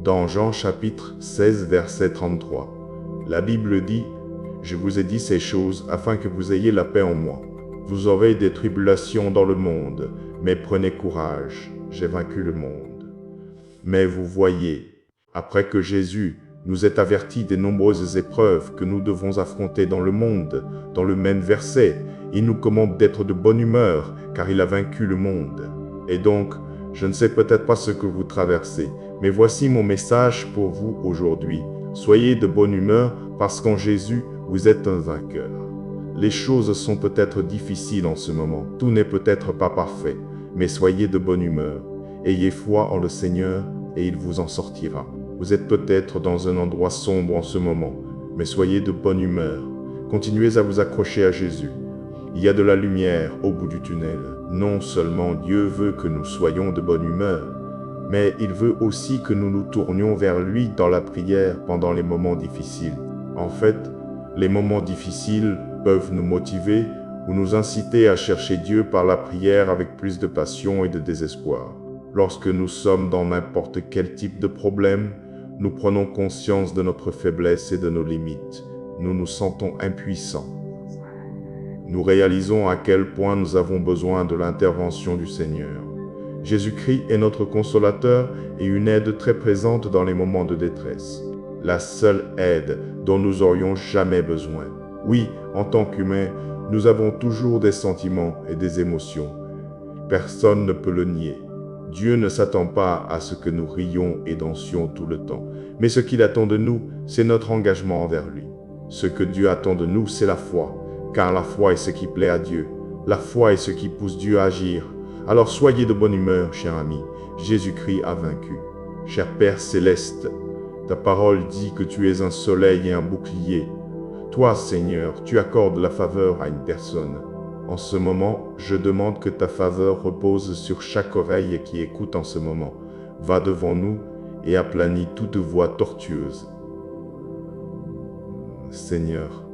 Dans Jean chapitre 16, verset 33, la Bible dit « Je vous ai dit ces choses afin que vous ayez la paix en moi. Vous aurez des tribulations dans le monde, mais prenez courage, j'ai vaincu le monde. » Mais vous voyez, après que Jésus nous ait averti des nombreuses épreuves que nous devons affronter dans le monde, dans le même verset, il nous commande d'être de bonne humeur, car il a vaincu le monde. Et donc, je ne sais peut-être pas ce que vous traversez, mais voici mon message pour vous aujourd'hui. Soyez de bonne humeur, parce qu'en Jésus, vous êtes un vainqueur. Les choses sont peut-être difficiles en ce moment, tout n'est peut-être pas parfait, mais soyez de bonne humeur. Ayez foi en le Seigneur, et il vous en sortira. Vous êtes peut-être dans un endroit sombre en ce moment, mais soyez de bonne humeur. Continuez à vous accrocher à Jésus. Il y a de la lumière au bout du tunnel. Non seulement Dieu veut que nous soyons de bonne humeur, mais il veut aussi que nous nous tournions vers lui dans la prière pendant les moments difficiles. En fait, les moments difficiles peuvent nous motiver ou nous inciter à chercher Dieu par la prière avec plus de passion et de désespoir. Lorsque nous sommes dans n'importe quel type de problème, nous prenons conscience de notre faiblesse et de nos limites. Nous nous sentons impuissants. Nous réalisons à quel point nous avons besoin de l'intervention du Seigneur. Jésus-Christ est notre consolateur et une aide très présente dans les moments de détresse. La seule aide dont nous aurions jamais besoin. Oui, en tant qu'humains, nous avons toujours des sentiments et des émotions. Personne ne peut le nier. Dieu ne s'attend pas à ce que nous rions et dansions tout le temps. Mais ce qu'il attend de nous, c'est notre engagement envers lui. Ce que Dieu attend de nous, c'est la foi. Car la foi est ce qui plaît à Dieu. La foi est ce qui pousse Dieu à agir. Alors soyez de bonne humeur, cher ami. Jésus-Christ a vaincu. Cher Père céleste, ta parole dit que tu es un soleil et un bouclier. Toi, Seigneur, tu accordes la faveur à une personne. En ce moment, je demande que ta faveur repose sur chaque oreille qui écoute en ce moment. Va devant nous et aplanit toute voie tortueuse. Seigneur,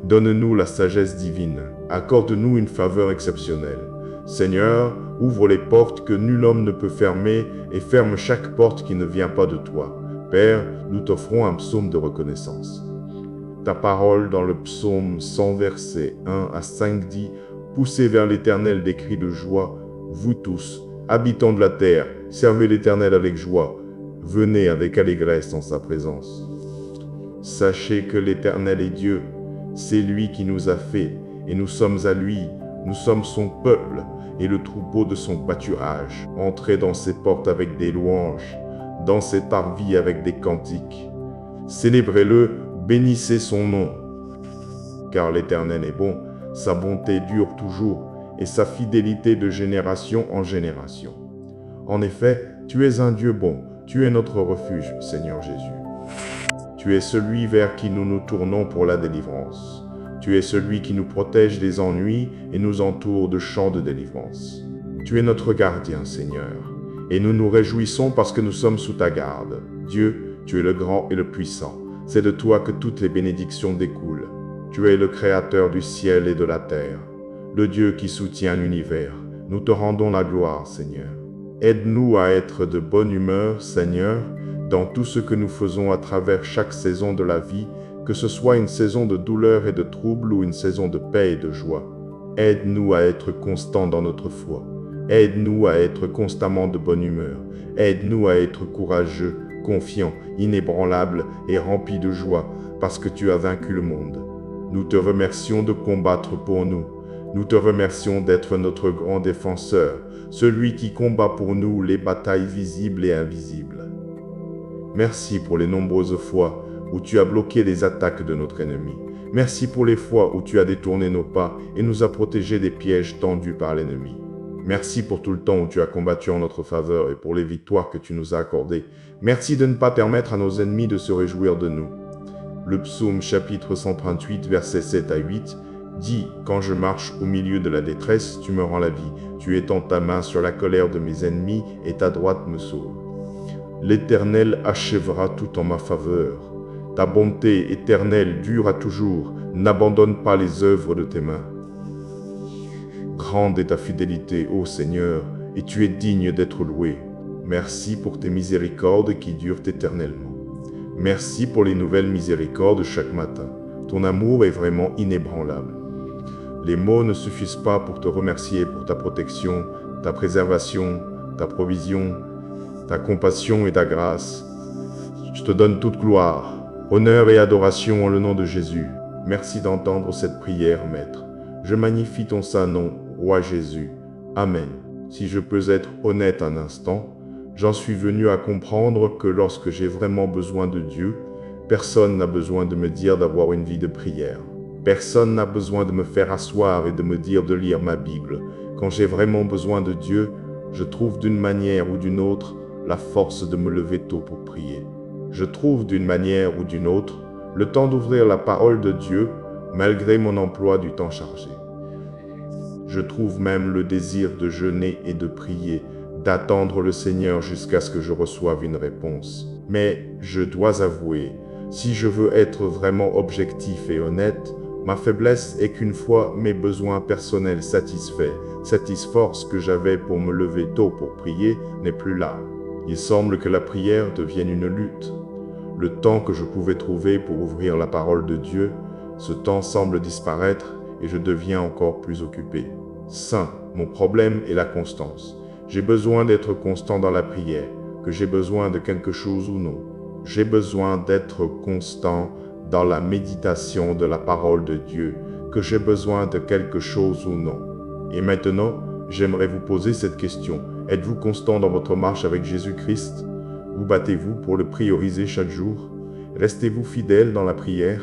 donne-nous la sagesse divine, accorde-nous une faveur exceptionnelle. Seigneur, ouvre les portes que nul homme ne peut fermer et ferme chaque porte qui ne vient pas de toi. Père, nous t'offrons un psaume de reconnaissance. Ta parole dans le psaume 100 versets 1 à 5 dit « Poussez vers l'Éternel des cris de joie, vous tous, habitants de la terre, servez l'Éternel avec joie, venez avec allégresse en sa présence. Sachez que l'Éternel est Dieu, c'est lui qui nous a fait, et nous sommes à lui, nous sommes son peuple et le troupeau de son pâturage. Entrez dans ses portes avec des louanges, dans ses parvis avec des cantiques. Célébrez-le, bénissez son nom. Car l'Éternel est bon, sa bonté dure toujours, et sa fidélité de génération en génération. En effet, tu es un Dieu bon, tu es notre refuge, Seigneur Jésus. Tu es celui vers qui nous nous tournons pour la délivrance. Tu es celui qui nous protège des ennuis et nous entoure de chants de délivrance. Tu es notre gardien, Seigneur, et nous nous réjouissons parce que nous sommes sous ta garde. Dieu, tu es le grand et le puissant. C'est de toi que toutes les bénédictions découlent. Tu es le créateur du ciel et de la terre, le Dieu qui soutient l'univers. Nous te rendons la gloire, Seigneur. Aide-nous à être de bonne humeur, Seigneur, dans tout ce que nous faisons à travers chaque saison de la vie, que ce soit une saison de douleur et de trouble ou une saison de paix et de joie. Aide-nous à être constants dans notre foi. Aide-nous à être constamment de bonne humeur. Aide-nous à être courageux, confiants, inébranlables et remplis de joie, parce que tu as vaincu le monde. Nous te remercions de combattre pour nous. Nous te remercions d'être notre grand défenseur, celui qui combat pour nous les batailles visibles et invisibles. Merci pour les nombreuses fois où tu as bloqué les attaques de notre ennemi. Merci pour les fois où tu as détourné nos pas et nous as protégés des pièges tendus par l'ennemi. Merci pour tout le temps où tu as combattu en notre faveur et pour les victoires que tu nous as accordées. Merci de ne pas permettre à nos ennemis de se réjouir de nous. Le psaume chapitre 138 versets 7 à 8 dit « Quand je marche au milieu de la détresse, tu me rends la vie. Tu étends ta main sur la colère de mes ennemis et ta droite me sauve. L'Éternel achèvera tout en ma faveur. Ta bonté éternelle dure à toujours. N'abandonne pas les œuvres de tes mains. Grande est ta fidélité, ô Seigneur, et tu es digne d'être loué. Merci pour tes miséricordes qui durent éternellement. Merci pour les nouvelles miséricordes chaque matin. Ton amour est vraiment inébranlable. Les mots ne suffisent pas pour te remercier pour ta protection, ta préservation, ta provision, ta compassion et ta grâce. Je te donne toute gloire, honneur et adoration en le nom de Jésus. Merci d'entendre cette prière, Maître. Je magnifie ton saint nom, Roi Jésus. Amen. Si je peux être honnête un instant, j'en suis venu à comprendre que lorsque j'ai vraiment besoin de Dieu, personne n'a besoin de me dire d'avoir une vie de prière. Personne n'a besoin de me faire asseoir et de me dire de lire ma Bible. Quand j'ai vraiment besoin de Dieu, je trouve d'une manière ou d'une autre la force de me lever tôt pour prier. Je trouve d'une manière ou d'une autre le temps d'ouvrir la parole de Dieu malgré mon emploi du temps chargé. Je trouve même le désir de jeûner et de prier, d'attendre le Seigneur jusqu'à ce que je reçoive une réponse. Mais je dois avouer, si je veux être vraiment objectif et honnête, ma faiblesse est qu'une fois mes besoins personnels satisfaits, cette force que j'avais pour me lever tôt pour prier n'est plus là. Il semble que la prière devienne une lutte. Le temps que je pouvais trouver pour ouvrir la parole de Dieu, ce temps semble disparaître et je deviens encore plus occupé. Saint, mon problème est la constance. J'ai besoin d'être constant dans la prière, que j'ai besoin de quelque chose ou non. J'ai besoin d'être constant dans la méditation de la parole de Dieu, que j'ai besoin de quelque chose ou non. Et maintenant, j'aimerais vous poser cette question. Êtes-vous constant dans votre marche avec Jésus-Christ? Vous battez-vous pour le prioriser chaque jour? Restez-vous fidèle dans la prière?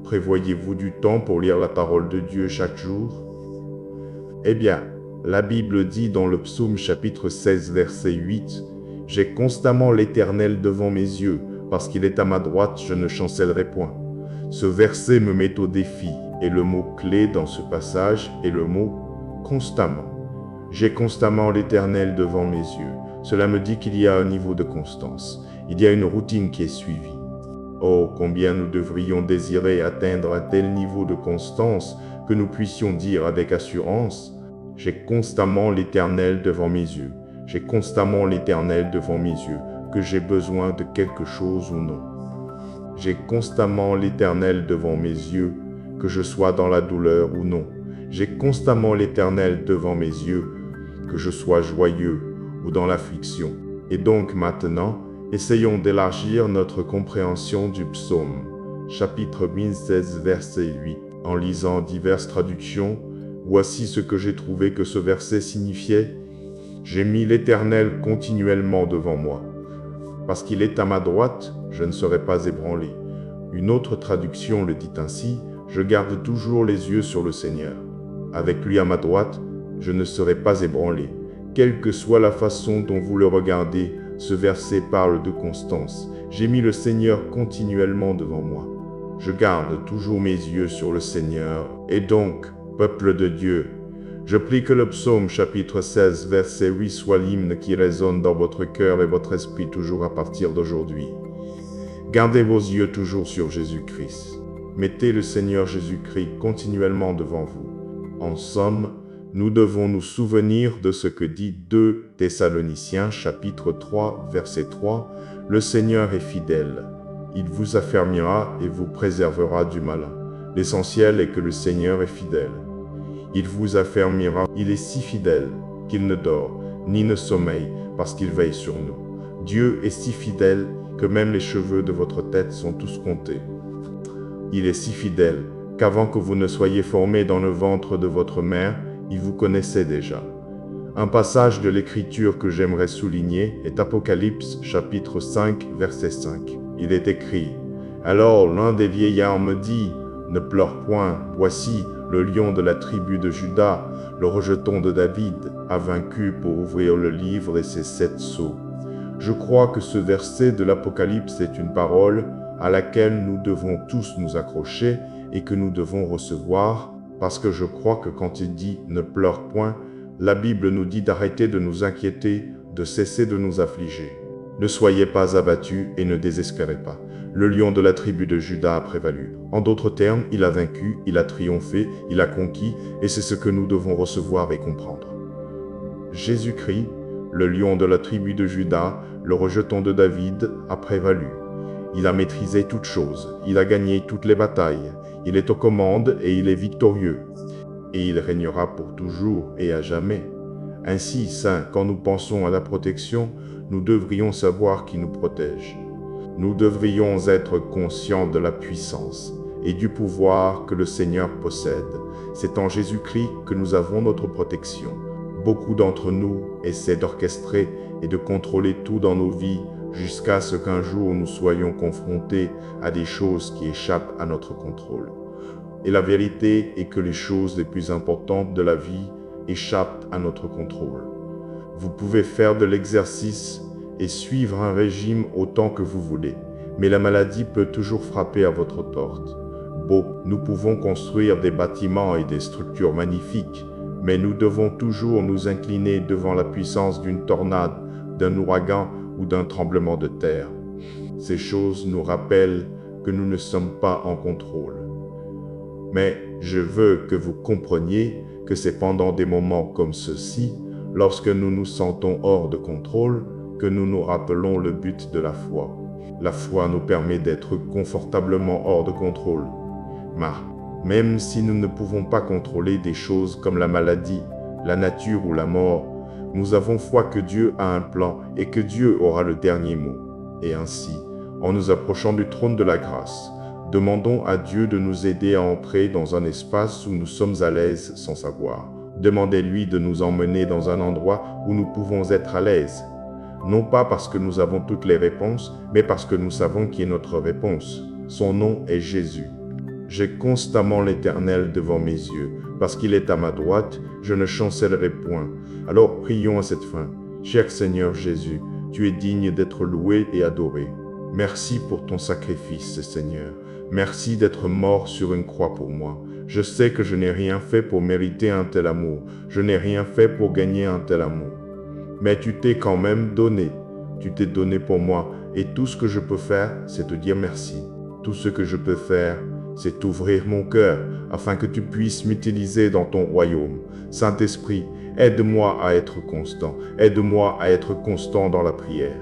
Prévoyez-vous du temps pour lire la parole de Dieu chaque jour? Eh bien, la Bible dit dans le psaume chapitre 16 verset 8, « J'ai constamment l'Éternel devant mes yeux, parce qu'il est à ma droite, je ne chancellerai point. » Ce verset me met au défi, et le mot-clé dans ce passage est le mot « constamment ». J'ai constamment l'Éternel devant mes yeux. Cela me dit qu'il y a un niveau de constance. Il y a une routine qui est suivie. Oh, combien nous devrions désirer atteindre un tel niveau de constance que nous puissions dire avec assurance, « J'ai constamment l'Éternel devant mes yeux, j'ai constamment l'Éternel devant mes yeux, que j'ai besoin de quelque chose ou non. J'ai constamment l'Éternel devant mes yeux, que je sois dans la douleur ou non. J'ai constamment l'Éternel devant mes yeux, que je sois joyeux ou dans l'affliction. » Et donc maintenant, essayons d'élargir notre compréhension du psaume, chapitre 1016, verset 8. En lisant diverses traductions, voici ce que j'ai trouvé que ce verset signifiait. J'ai mis l'Éternel continuellement devant moi. Parce qu'il est à ma droite, je ne serai pas ébranlé. Une autre traduction le dit ainsi, je garde toujours les yeux sur le Seigneur. Avec lui à ma droite, je ne serai pas ébranlé. Quelle que soit la façon dont vous le regardez, ce verset parle de constance. J'ai mis le Seigneur continuellement devant moi. Je garde toujours mes yeux sur le Seigneur. Et donc, peuple de Dieu, je prie que le psaume chapitre 16, verset 8 soit l'hymne qui résonne dans votre cœur et votre esprit toujours à partir d'aujourd'hui. Gardez vos yeux toujours sur Jésus-Christ. Mettez le Seigneur Jésus-Christ continuellement devant vous. En somme, nous devons nous souvenir de ce que dit 2 Thessaloniciens chapitre 3, verset 3. Le Seigneur est fidèle. Il vous affermira et vous préservera du malin. L'essentiel est que le Seigneur est fidèle. Il vous affermira. Il est si fidèle qu'il ne dort ni ne sommeille parce qu'il veille sur nous. Dieu est si fidèle que même les cheveux de votre tête sont tous comptés. Il est si fidèle qu'avant que vous ne soyez formés dans le ventre de votre mère, il vous connaissait déjà. Un passage de l'Écriture que j'aimerais souligner est Apocalypse chapitre 5, verset 5. Il est écrit, « Alors l'un des vieillards me dit, « Ne pleure point, voici, le lion de la tribu de Juda, le rejeton de David, a vaincu pour ouvrir le livre et ses 7 sceaux. » Je crois que ce verset de l'Apocalypse est une parole à laquelle nous devons tous nous accrocher et que nous devons recevoir, parce que je crois que quand il dit « ne pleure point », la Bible nous dit d'arrêter de nous inquiéter, de cesser de nous affliger. Ne soyez pas abattus et ne désespérez pas. Le lion de la tribu de Juda a prévalu. En d'autres termes, il a vaincu, il a triomphé, il a conquis, et c'est ce que nous devons recevoir et comprendre. Jésus-Christ, le lion de la tribu de Juda, le rejeton de David, a prévalu. Il a maîtrisé toutes choses, il a gagné toutes les batailles, il est aux commandes et il est victorieux. Et il régnera pour toujours et à jamais. Ainsi, saints, quand nous pensons à la protection, nous devrions savoir qui nous protège. Nous devrions être conscients de la puissance et du pouvoir que le Seigneur possède. C'est en Jésus-Christ que nous avons notre protection. Beaucoup d'entre nous essaient d'orchestrer et de contrôler tout dans nos vies jusqu'à ce qu'un jour nous soyons confrontés à des choses qui échappent à notre contrôle. Et la vérité est que les choses les plus importantes de la vie échappent à notre contrôle. Vous pouvez faire de l'exercice et suivre un régime autant que vous voulez, mais la maladie peut toujours frapper à votre porte. Bon, nous pouvons construire des bâtiments et des structures magnifiques, mais nous devons toujours nous incliner devant la puissance d'une tornade, d'un ouragan ou d'un tremblement de terre. Ces choses nous rappellent que nous ne sommes pas en contrôle. Mais je veux que vous compreniez que c'est pendant des moments comme ceux-ci, lorsque nous nous sentons hors de contrôle, que nous nous rappelons le but de la foi. La foi nous permet d'être confortablement hors de contrôle. Même si nous ne pouvons pas contrôler des choses comme la maladie, la nature ou la mort, nous avons foi que Dieu a un plan et que Dieu aura le dernier mot. Et ainsi, en nous approchant du trône de la grâce, demandons à Dieu de nous aider à entrer dans un espace où nous sommes à l'aise sans savoir. Demandez-lui de nous emmener dans un endroit où nous pouvons être à l'aise. Non pas parce que nous avons toutes les réponses, mais parce que nous savons qui est notre réponse. Son nom est Jésus. J'ai constamment l'Éternel devant mes yeux. Parce qu'il est à ma droite, je ne chancellerai point. Alors prions à cette fin. Cher Seigneur Jésus, tu es digne d'être loué et adoré. Merci pour ton sacrifice, Seigneur. Merci d'être mort sur une croix pour moi. Je sais que je n'ai rien fait pour mériter un tel amour. Je n'ai rien fait pour gagner un tel amour. Mais tu t'es quand même donné. Tu t'es donné pour moi Et tout ce que je peux faire, c'est te dire merci. Tout ce que je peux faire, c'est t'ouvrir mon cœur afin que tu puisses m'utiliser dans ton royaume. Saint-Esprit, aide-moi à être constant. Aide-moi à être constant dans la prière.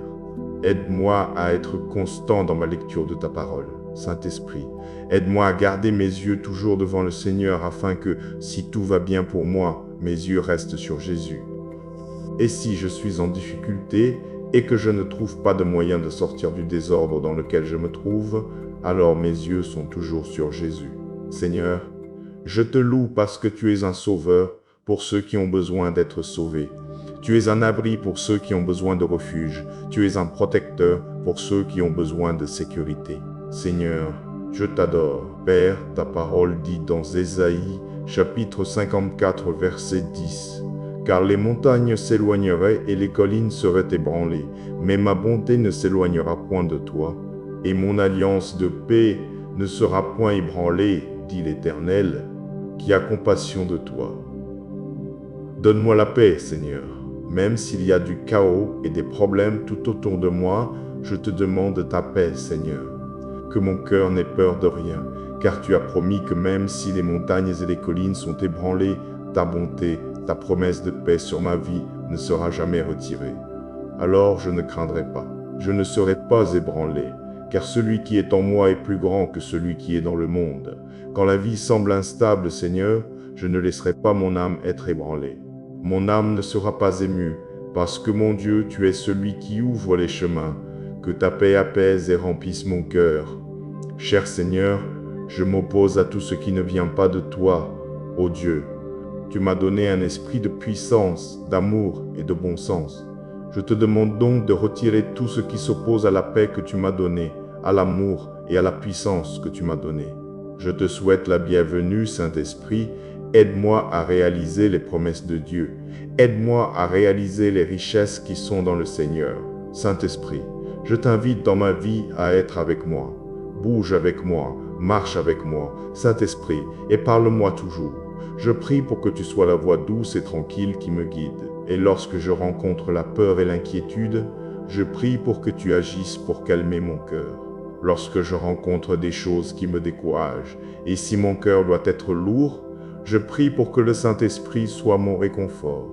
Aide-moi à être constant dans ma lecture de ta parole. Saint-Esprit, aide-moi à garder mes yeux toujours devant le Seigneur afin que, si tout va bien pour moi, mes yeux restent sur Jésus. Et si je suis en difficulté et que je ne trouve pas de moyen de sortir du désordre dans lequel je me trouve, alors mes yeux sont toujours sur Jésus. Seigneur, je te loue parce que tu es un sauveur pour ceux qui ont besoin d'être sauvés. Tu es un abri pour ceux qui ont besoin de refuge. Tu es un protecteur pour ceux qui ont besoin de sécurité. Seigneur, je t'adore. Père, ta parole dit dans Ésaïe, chapitre 54, verset 10. Car les montagnes s'éloigneraient et les collines seraient ébranlées, mais ma bonté ne s'éloignera point de toi, et mon alliance de paix ne sera point ébranlée, dit l'Éternel, qui a compassion de toi. Donne-moi la paix, Seigneur. Même s'il y a du chaos et des problèmes tout autour de moi, je te demande ta paix, Seigneur. Que mon cœur n'ait peur de rien, car tu as promis que même si les montagnes et les collines sont ébranlées, ta bonté, ta promesse de paix sur ma vie ne sera jamais retirée. Alors je ne craindrai pas, je ne serai pas ébranlé, car celui qui est en moi est plus grand que celui qui est dans le monde. Quand la vie semble instable, Seigneur, je ne laisserai pas mon âme être ébranlée. Mon âme ne sera pas émue, parce que mon Dieu, tu es celui qui ouvre les chemins, que ta paix apaise et remplisse mon cœur. Cher Seigneur, je m'oppose à tout ce qui ne vient pas de toi, ô Dieu. Tu m'as donné un esprit de puissance, d'amour et de bon sens. Je te demande donc de retirer tout ce qui s'oppose à la paix que tu m'as donnée, à l'amour et à la puissance que tu m'as donnée. Je te souhaite la bienvenue, Saint-Esprit. Aide-moi à réaliser les promesses de Dieu. Aide-moi à réaliser les richesses qui sont dans le Seigneur. Saint-Esprit, je t'invite dans ma vie à être avec moi. Bouge avec moi, marche avec moi, Saint-Esprit, et parle-moi toujours. Je prie pour que tu sois la voix douce et tranquille qui me guide. Et lorsque je rencontre la peur et l'inquiétude, je prie pour que tu agisses pour calmer mon cœur. Lorsque je rencontre des choses qui me découragent, et si mon cœur doit être lourd, je prie pour que le Saint-Esprit soit mon réconfort.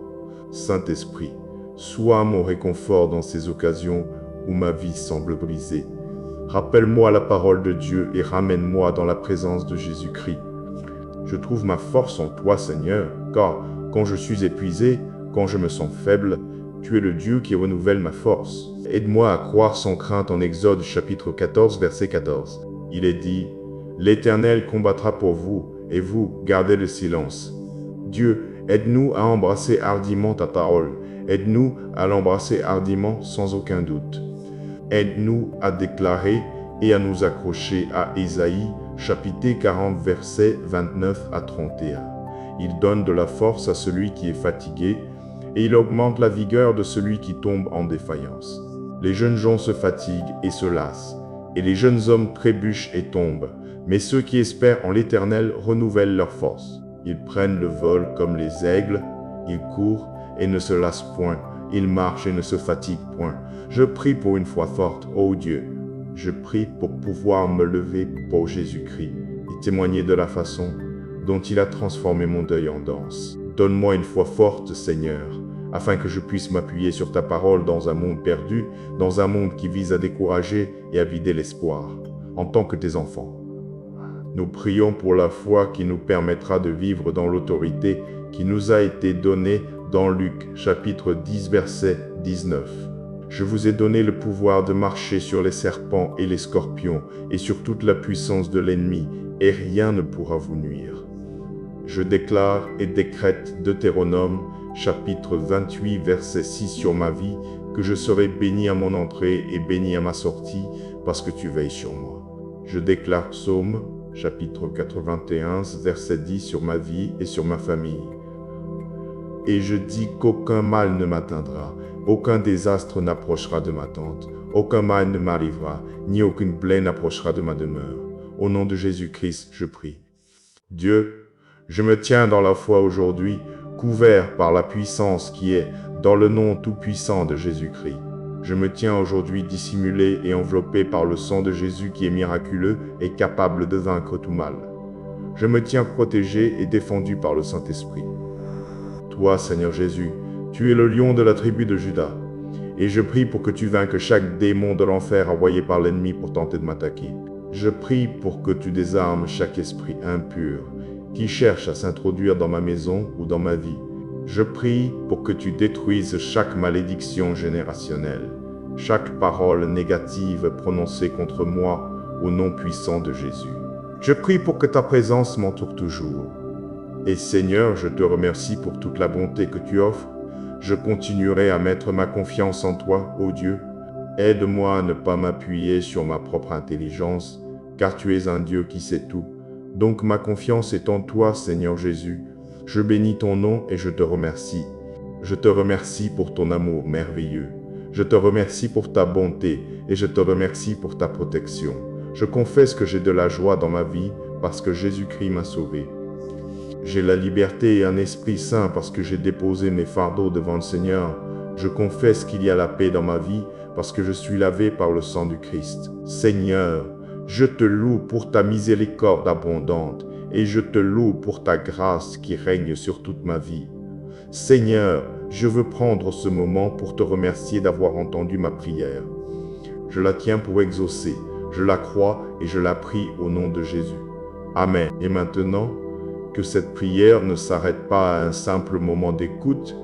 Saint-Esprit, sois mon réconfort dans ces occasions où ma vie semble brisée. Rappelle-moi la parole de Dieu et ramène-moi dans la présence de Jésus-Christ. Je trouve ma force en toi, Seigneur, car quand je suis épuisé, quand je me sens faible, tu es le Dieu qui renouvelle ma force. Aide-moi à croire sans crainte en Exode chapitre 14, verset 14. Il est dit, « L'Éternel combattra pour vous, et vous, gardez le silence. » Dieu, aide-nous à embrasser hardiment ta parole. Aide-nous à l'embrasser hardiment sans aucun doute. Aide-nous à déclarer et à nous accrocher à Ésaïe, chapitre 40, versets 29 à 31. Il donne de la force à celui qui est fatigué, et il augmente la vigueur de celui qui tombe en défaillance. Les jeunes gens se fatiguent et se lassent, et les jeunes hommes trébuchent et tombent, mais ceux qui espèrent en l'Éternel renouvellent leur force. Ils prennent le vol comme les aigles, ils courent et ne se lassent point, ils marchent et ne se fatiguent point. Je prie pour une foi forte, ô Dieu. Je prie pour pouvoir me lever pour Jésus-Christ et témoigner de la façon dont il a transformé mon deuil en danse. Donne-moi une foi forte, Seigneur, afin que je puisse m'appuyer sur ta parole dans un monde perdu, dans un monde qui vise à décourager et à vider l'espoir, en tant que tes enfants. Nous prions pour la foi qui nous permettra de vivre dans l'autorité qui nous a été donnée dans Luc, chapitre 10, verset 19. Je vous ai donné le pouvoir de marcher sur les serpents et les scorpions et sur toute la puissance de l'ennemi, et rien ne pourra vous nuire. Je déclare et décrète Deutéronome, chapitre 28, verset 6 sur ma vie, que je serai béni à mon entrée et béni à ma sortie, parce que tu veilles sur moi. Je déclare Psaume, chapitre 81, verset 10 sur ma vie et sur ma famille. Et je dis qu'aucun mal ne m'atteindra, aucun désastre n'approchera de ma tente, aucun mal ne m'arrivera, ni aucune plaie n'approchera de ma demeure. Au nom de Jésus-Christ, je prie. Dieu, je me tiens dans la foi aujourd'hui, couvert par la puissance qui est dans le nom tout-puissant de Jésus-Christ. Je me tiens aujourd'hui dissimulé et enveloppé par le sang de Jésus qui est miraculeux et capable de vaincre tout mal. Je me tiens protégé et défendu par le Saint-Esprit. Toi, Seigneur Jésus, tu es le lion de la tribu de Juda, et je prie pour que tu vainques chaque démon de l'enfer envoyé par l'ennemi pour tenter de m'attaquer. Je prie pour que tu désarmes chaque esprit impur qui cherche à s'introduire dans ma maison ou dans ma vie. Je prie pour que tu détruises chaque malédiction générationnelle, chaque parole négative prononcée contre moi au nom puissant de Jésus. Je prie pour que ta présence m'entoure toujours. Et Seigneur, je te remercie pour toute la bonté que tu offres. Je continuerai à mettre ma confiance en toi, ô Dieu. Aide-moi à ne pas m'appuyer sur ma propre intelligence, car tu es un Dieu qui sait tout. Donc ma confiance est en toi, Seigneur Jésus. Je bénis ton nom et je te remercie. Je te remercie pour ton amour merveilleux. Je te remercie pour ta bonté et je te remercie pour ta protection. Je confesse que j'ai de la joie dans ma vie parce que Jésus-Christ m'a sauvé. J'ai la liberté et un esprit saint parce que j'ai déposé mes fardeaux devant le Seigneur. Je confesse qu'il y a la paix dans ma vie parce que je suis lavé par le sang du Christ. Seigneur, je te loue pour ta miséricorde abondante et je te loue pour ta grâce qui règne sur toute ma vie. Seigneur, je veux prendre ce moment pour te remercier d'avoir entendu ma prière. Je la tiens pour exaucée, je la crois et je la prie au nom de Jésus. Amen. Et maintenant, que cette prière ne s'arrête pas à un simple moment d'écoute,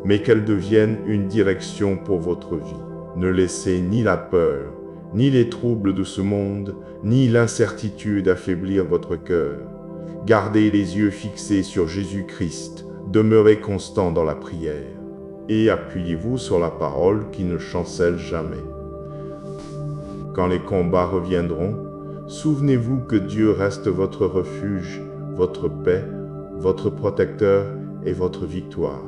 mais qu'elle devienne une direction pour votre vie. Ne laissez ni la peur, ni les troubles de ce monde, ni l'incertitude affaiblir votre cœur. Gardez les yeux fixés sur Jésus-Christ, demeurez constant dans la prière, et appuyez-vous sur la parole qui ne chancelle jamais. Quand les combats reviendront, souvenez-vous que Dieu reste votre refuge, votre paix, votre protecteur et votre victoire.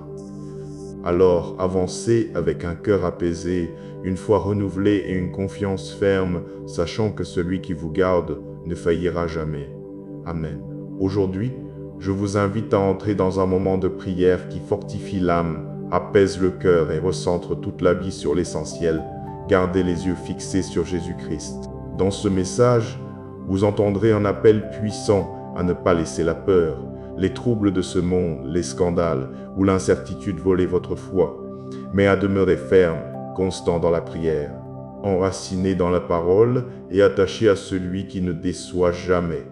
Alors avancez avec un cœur apaisé, une foi renouvelée et une confiance ferme, sachant que celui qui vous garde ne faillira jamais. Amen. Aujourd'hui, je vous invite à entrer dans un moment de prière qui fortifie l'âme, apaise le cœur et recentre toute la vie sur l'essentiel. Gardez les yeux fixés sur Jésus-Christ. Dans ce message, vous entendrez un appel puissant à ne pas laisser la peur, les troubles de ce monde, les scandales ou l'incertitude voler votre foi, mais à demeurer ferme, constant dans la prière, enraciné dans la parole et attaché à celui qui ne déçoit jamais.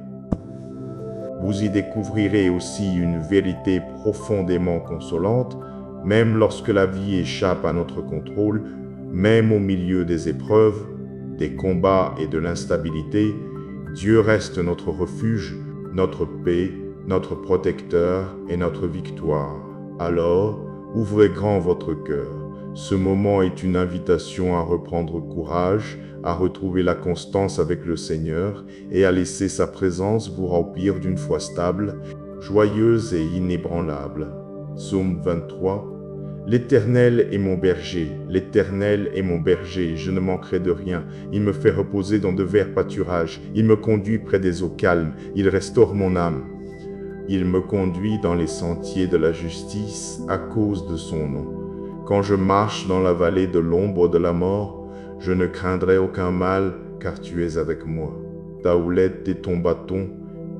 Vous y découvrirez aussi une vérité profondément consolante, même lorsque la vie échappe à notre contrôle, même au milieu des épreuves, des combats et de l'instabilité, Dieu reste notre refuge, notre paix, notre protecteur et notre victoire. Alors, ouvrez grand votre cœur. Ce moment est une invitation à reprendre courage, à retrouver la constance avec le Seigneur et à laisser sa présence vous remplir d'une foi stable, joyeuse et inébranlable. Psaume 23. L'Éternel est mon berger, l'Éternel est mon berger, je ne manquerai de rien. Il me fait reposer dans de verts pâturages, il me conduit près des eaux calmes, il restaure mon âme. Il me conduit dans les sentiers de la justice à cause de son nom. Quand je marche dans la vallée de l'ombre de la mort, je ne craindrai aucun mal, car tu es avec moi. Ta houlette et ton bâton,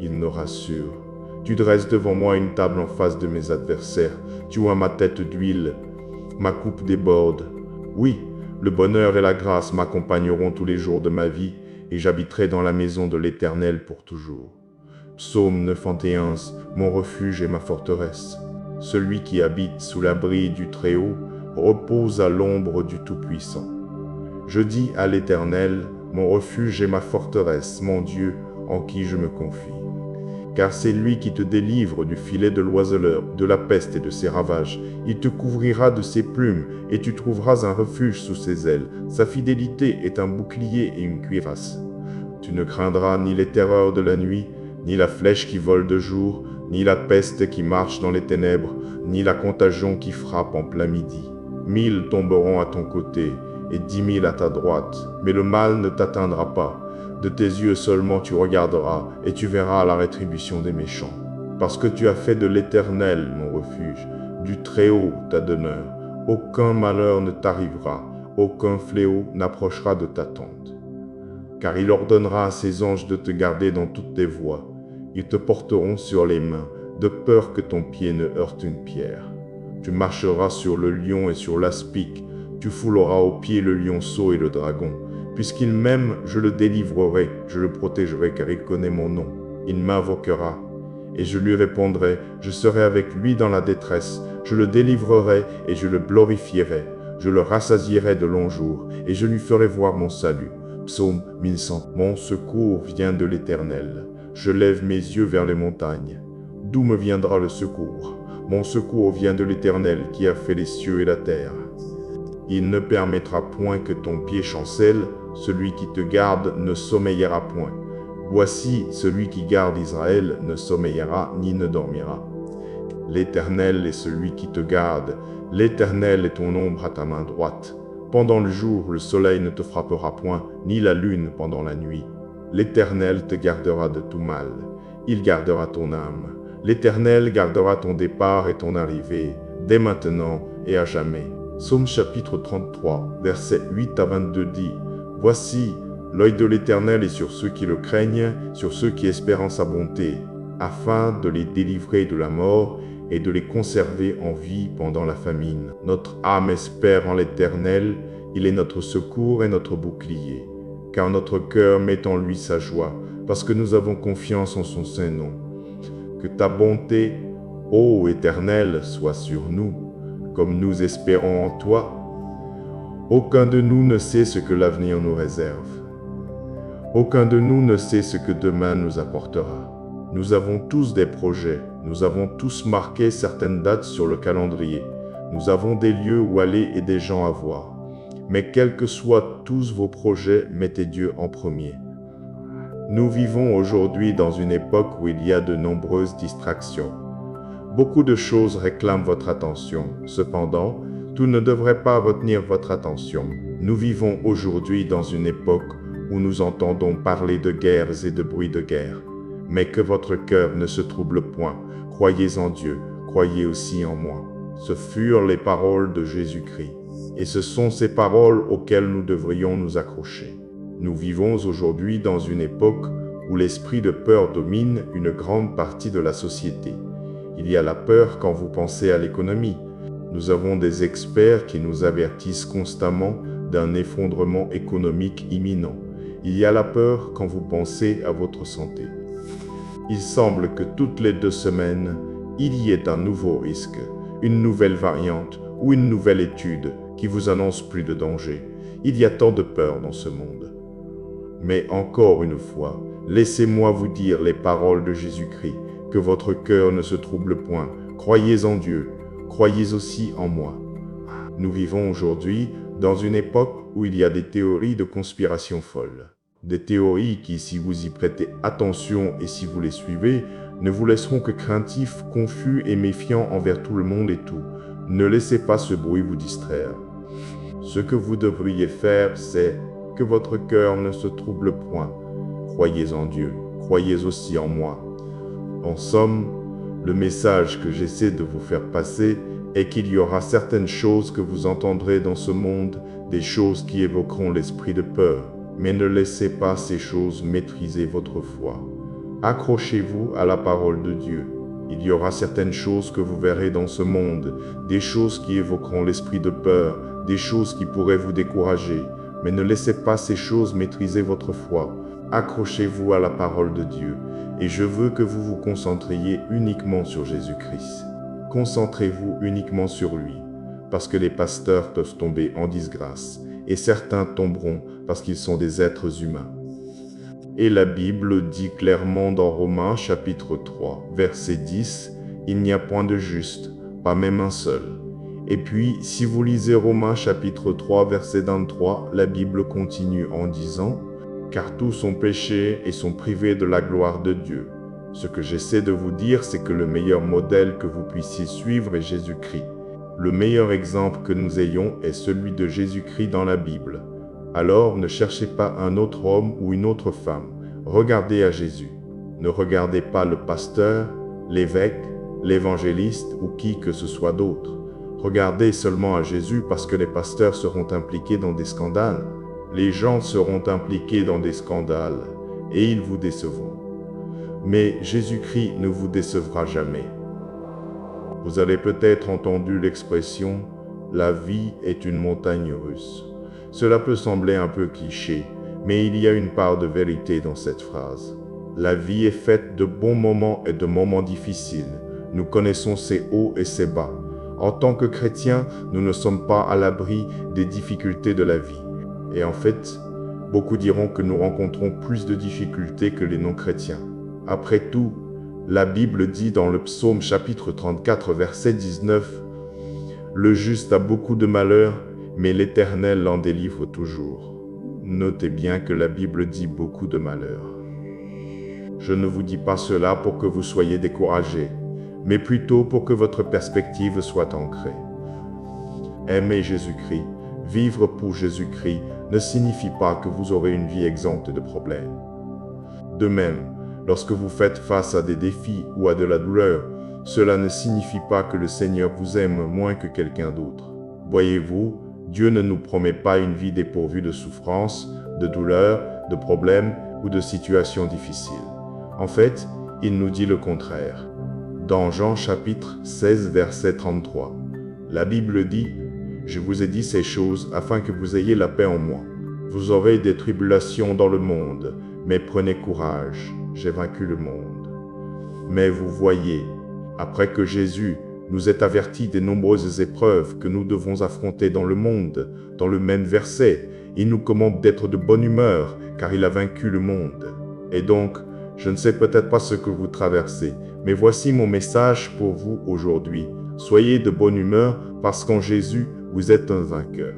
ils me rassurent. Tu dresses devant moi une table en face de mes adversaires. Tu oins ma tête d'huile, ma coupe déborde. Oui, le bonheur et la grâce m'accompagneront tous les jours de ma vie, et j'habiterai dans la maison de l'Éternel pour toujours. Psaume 91, mon refuge et ma forteresse. Celui qui habite sous l'abri du Très-Haut repose à l'ombre du Tout-Puissant. Je dis à l'Éternel, mon refuge et ma forteresse, mon Dieu, en qui je me confie. Car c'est lui qui te délivre du filet de l'oiseleur, de la peste et de ses ravages. Il te couvrira de ses plumes, et tu trouveras un refuge sous ses ailes. Sa fidélité est un bouclier et une cuirasse. Tu ne craindras ni les terreurs de la nuit, ni la flèche qui vole de jour, ni la peste qui marche dans les ténèbres, ni la contagion qui frappe en plein midi. 1000 tomberont à ton côté, et 10 000 à ta droite, mais le mal ne t'atteindra pas. De tes yeux seulement tu regarderas, et tu verras la rétribution des méchants. Parce que tu as fait de l'Éternel mon refuge, du Très-Haut ta demeure. Aucun malheur ne t'arrivera, aucun fléau n'approchera de ta tente. Car il ordonnera à ses anges de te garder dans toutes tes voies. Ils te porteront sur les mains, de peur que ton pied ne heurte une pierre. Tu marcheras sur le lion et sur l'aspic, tu fouleras aux pieds le lionceau et le dragon. Puisqu'il m'aime, je le délivrerai, je le protégerai car il connaît mon nom. Il m'invoquera, et je lui répondrai, je serai avec lui dans la détresse, je le délivrerai et je le glorifierai. Je le rassasierai de longs jours, et je lui ferai voir mon salut. Psaume 1100. Mon secours vient de l'Éternel. Je lève mes yeux vers les montagnes. D'où me viendra le secours? Mon secours vient de l'Éternel qui a fait les cieux et la terre. Il ne permettra point que ton pied chancelle, celui qui te garde ne sommeillera point. Voici, celui qui garde Israël ne sommeillera ni ne dormira. L'Éternel est celui qui te garde, l'Éternel est ton ombre à ta main droite. Pendant le jour, le soleil ne te frappera point, ni la lune pendant la nuit. L'Éternel te gardera de tout mal, il gardera ton âme. L'Éternel gardera ton départ et ton arrivée, dès maintenant et à jamais. Psaume chapitre 33, versets 8 à 22 dit, « Voici, l'œil de l'Éternel est sur ceux qui le craignent, sur ceux qui espèrent en sa bonté, afin de les délivrer de la mort et de les conserver en vie pendant la famine. Notre âme espère en l'Éternel, il est notre secours et notre bouclier. Car notre cœur met en lui sa joie, parce que nous avons confiance en son saint nom. Que ta bonté, ô Éternel, soit sur nous, comme nous espérons en toi. Aucun de nous ne sait ce que l'avenir nous réserve. Aucun de nous ne sait ce que demain nous apportera. Nous avons tous des projets, nous avons tous marqué certaines dates sur le calendrier. Nous avons des lieux où aller et des gens à voir. Mais quels que soient tous vos projets, mettez Dieu en premier. Nous vivons aujourd'hui dans une époque où il y a de nombreuses distractions. Beaucoup de choses réclament votre attention. Cependant, tout ne devrait pas retenir votre attention. Nous vivons aujourd'hui dans une époque où nous entendons parler de guerres et de bruits de guerre. Mais que votre cœur ne se trouble point. Croyez en Dieu, croyez aussi en moi. Ce furent les paroles de Jésus-Christ. Et ce sont ces paroles auxquelles nous devrions nous accrocher. Nous vivons aujourd'hui dans une époque où l'esprit de peur domine une grande partie de la société. Il y a la peur quand vous pensez à l'économie. Nous avons des experts qui nous avertissent constamment d'un effondrement économique imminent. Il y a la peur quand vous pensez à votre santé. Il semble que toutes les 2 semaines, il y ait un nouveau risque, une nouvelle variante ou une nouvelle étude qui vous annonce plus de danger. Il y a tant de peur dans ce monde. Mais encore une fois, laissez-moi vous dire les paroles de Jésus-Christ, que votre cœur ne se trouble point. Croyez en Dieu, croyez aussi en moi. Nous vivons aujourd'hui dans une époque où il y a des théories de conspiration folles. Des théories qui, si vous y prêtez attention et si vous les suivez, ne vous laisseront que craintifs, confus et méfiants envers tout le monde et tout. Ne laissez pas ce bruit vous distraire. Ce que vous devriez faire, c'est que votre cœur ne se trouble point. Croyez en Dieu, croyez aussi en moi. En somme, le message que j'essaie de vous faire passer est qu'il y aura certaines choses que vous entendrez dans ce monde, des choses qui évoqueront l'esprit de peur. Mais ne laissez pas ces choses maîtriser votre foi. Accrochez-vous à la parole de Dieu. Il y aura certaines choses que vous verrez dans ce monde, des choses qui évoqueront l'esprit de peur, des choses qui pourraient vous décourager. Mais ne laissez pas ces choses maîtriser votre foi. Accrochez-vous à la parole de Dieu. Et je veux que vous vous concentriez uniquement sur Jésus-Christ. Concentrez-vous uniquement sur lui, parce que les pasteurs peuvent tomber en disgrâce, et certains tomberont parce qu'ils sont des êtres humains. Et la Bible dit clairement dans Romains chapitre 3, verset 10, « Il n'y a point de juste, pas même un seul. » Et puis, si vous lisez Romains chapitre 3, verset 23, la Bible continue en disant, « Car tous ont péché et sont privés de la gloire de Dieu. » Ce que j'essaie de vous dire, c'est que le meilleur modèle que vous puissiez suivre est Jésus-Christ. Le meilleur exemple que nous ayons est celui de Jésus-Christ dans la Bible. Alors, ne cherchez pas un autre homme ou une autre femme. Regardez à Jésus. Ne regardez pas le pasteur, l'évêque, l'évangéliste ou qui que ce soit d'autre. Regardez seulement à Jésus parce que les pasteurs seront impliqués dans des scandales. Les gens seront impliqués dans des scandales et ils vous décevront. Mais Jésus-Christ ne vous décevra jamais. Vous avez peut-être entendu l'expression « la vie est une montagne russe ». Cela peut sembler un peu cliché, mais il y a une part de vérité dans cette phrase. La vie est faite de bons moments et de moments difficiles. Nous connaissons ses hauts et ses bas. En tant que chrétiens, nous ne sommes pas à l'abri des difficultés de la vie. Et en fait, beaucoup diront que nous rencontrons plus de difficultés que les non-chrétiens. Après tout, la Bible dit dans le psaume chapitre 34, verset 19, « Le juste a beaucoup de malheurs, mais l'Éternel l'en délivre toujours. » Notez bien que la Bible dit beaucoup de malheurs. Je ne vous dis pas cela pour que vous soyez découragés, mais plutôt pour que votre perspective soit ancrée. Aimer Jésus-Christ, vivre pour Jésus-Christ, ne signifie pas que vous aurez une vie exempte de problèmes. De même, lorsque vous faites face à des défis ou à de la douleur, cela ne signifie pas que le Seigneur vous aime moins que quelqu'un d'autre. Voyez-vous, Dieu ne nous promet pas une vie dépourvue de souffrances, de douleurs, de problèmes ou de situations difficiles. En fait, il nous dit le contraire. Dans Jean chapitre 16, verset 33, la Bible dit « Je vous ai dit ces choses afin que vous ayez la paix en moi. Vous aurez des tribulations dans le monde, mais prenez courage, j'ai vaincu le monde. » Mais vous voyez, après que Jésus nous ait avertis des nombreuses épreuves que nous devons affronter dans le monde, dans le même verset, il nous commande d'être de bonne humeur, car il a vaincu le monde. Et donc, je ne sais peut-être pas ce que vous traversez, mais voici mon message pour vous aujourd'hui. Soyez de bonne humeur, parce qu'en Jésus, vous êtes un vainqueur.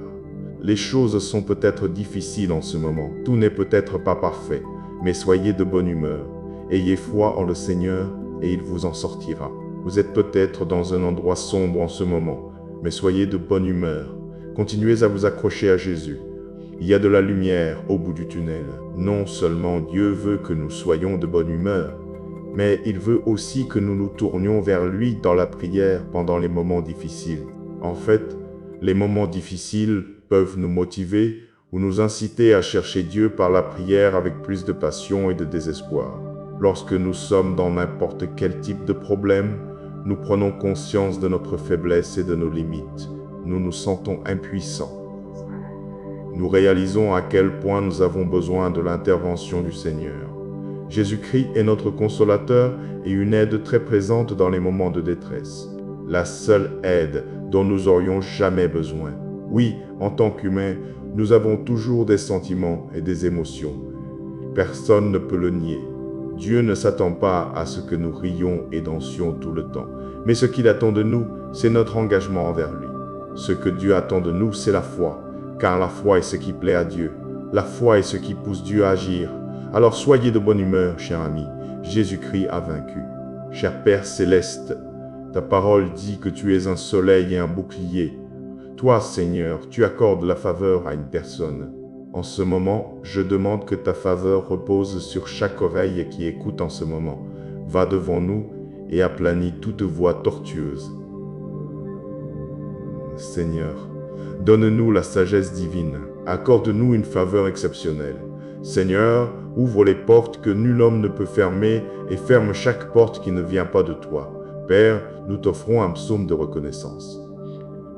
Les choses sont peut-être difficiles en ce moment, tout n'est peut-être pas parfait, mais soyez de bonne humeur. Ayez foi en le Seigneur, et il vous en sortira. Vous êtes peut-être dans un endroit sombre en ce moment, mais soyez de bonne humeur. Continuez à vous accrocher à Jésus. Il y a de la lumière au bout du tunnel. Non seulement Dieu veut que nous soyons de bonne humeur, mais il veut aussi que nous nous tournions vers lui dans la prière pendant les moments difficiles. En fait, les moments difficiles peuvent nous motiver ou nous inciter à chercher Dieu par la prière avec plus de passion et de désespoir. Lorsque nous sommes dans n'importe quel type de problème, nous prenons conscience de notre faiblesse et de nos limites. Nous nous sentons impuissants. Nous réalisons à quel point nous avons besoin de l'intervention du Seigneur. Jésus-Christ est notre consolateur et une aide très présente dans les moments de détresse. La seule aide dont nous aurions jamais besoin. Oui, en tant qu'humains, nous avons toujours des sentiments et des émotions. Personne ne peut le nier. Dieu ne s'attend pas à ce que nous rions et dansions tout le temps. Mais ce qu'il attend de nous, c'est notre engagement envers lui. Ce que Dieu attend de nous, c'est la foi. Car la foi est ce qui plaît à Dieu. La foi est ce qui pousse Dieu à agir. Alors soyez de bonne humeur, cher ami. Jésus-Christ a vaincu. Cher Père céleste, ta parole dit que tu es un soleil et un bouclier. Toi, Seigneur, tu accordes la faveur à une personne. En ce moment, je demande que ta faveur repose sur chaque oreille qui écoute en ce moment. Va devant nous et aplanis toute voie tortueuse. Seigneur, donne-nous la sagesse divine. Accorde-nous une faveur exceptionnelle. Seigneur, ouvre les portes que nul homme ne peut fermer et ferme chaque porte qui ne vient pas de toi. Père, nous t'offrons un psaume de reconnaissance.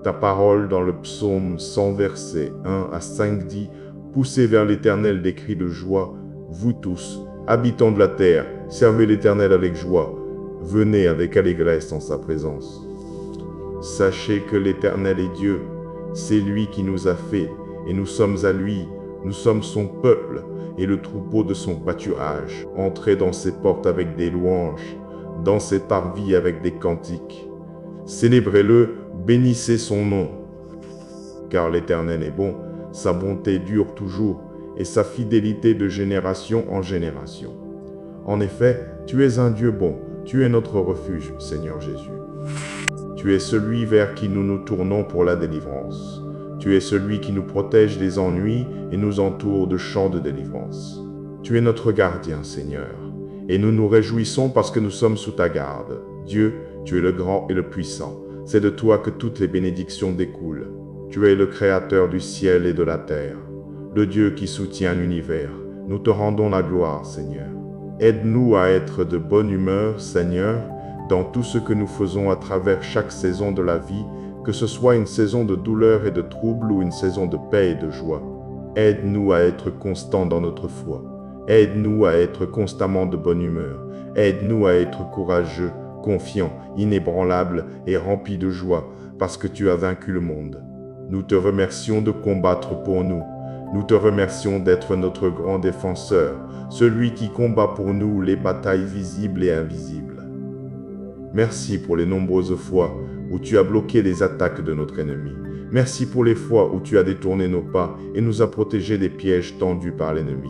Ta parole dans le psaume 100, versets 1 à 5 dit « Poussez vers l'Éternel des cris de joie, vous tous, habitants de la terre, servez l'Éternel avec joie, venez avec allégresse en sa présence. Sachez que l'Éternel est Dieu, c'est lui qui nous a fait, et nous sommes à lui, nous sommes son peuple et le troupeau de son pâturage. Entrez dans ses portes avec des louanges, dans ses parvis avec des cantiques. Célébrez-le, bénissez son nom. Car l'Éternel est bon, sa bonté dure toujours, et sa fidélité de génération en génération. En effet, tu es un Dieu bon, tu es notre refuge, Seigneur Jésus. Tu es celui vers qui nous nous tournons pour la délivrance. Tu es celui qui nous protège des ennuis et nous entoure de chants de délivrance. Tu es notre gardien, Seigneur, et nous nous réjouissons parce que nous sommes sous ta garde. Dieu, tu es le grand et le puissant. C'est de toi que toutes les bénédictions découlent. Tu es le Créateur du ciel et de la terre, le Dieu qui soutient l'univers. Nous te rendons la gloire, Seigneur. Aide-nous à être de bonne humeur, Seigneur, dans tout ce que nous faisons à travers chaque saison de la vie, que ce soit une saison de douleur et de trouble ou une saison de paix et de joie. Aide-nous à être constants dans notre foi. Aide-nous à être constamment de bonne humeur. Aide-nous à être courageux, confiants, inébranlables et remplis de joie, parce que tu as vaincu le monde. Nous te remercions de combattre pour nous. Nous te remercions d'être notre grand défenseur, celui qui combat pour nous les batailles visibles et invisibles. Merci pour les nombreuses fois où tu as bloqué les attaques de notre ennemi. Merci pour les fois où tu as détourné nos pas et nous as protégés des pièges tendus par l'ennemi.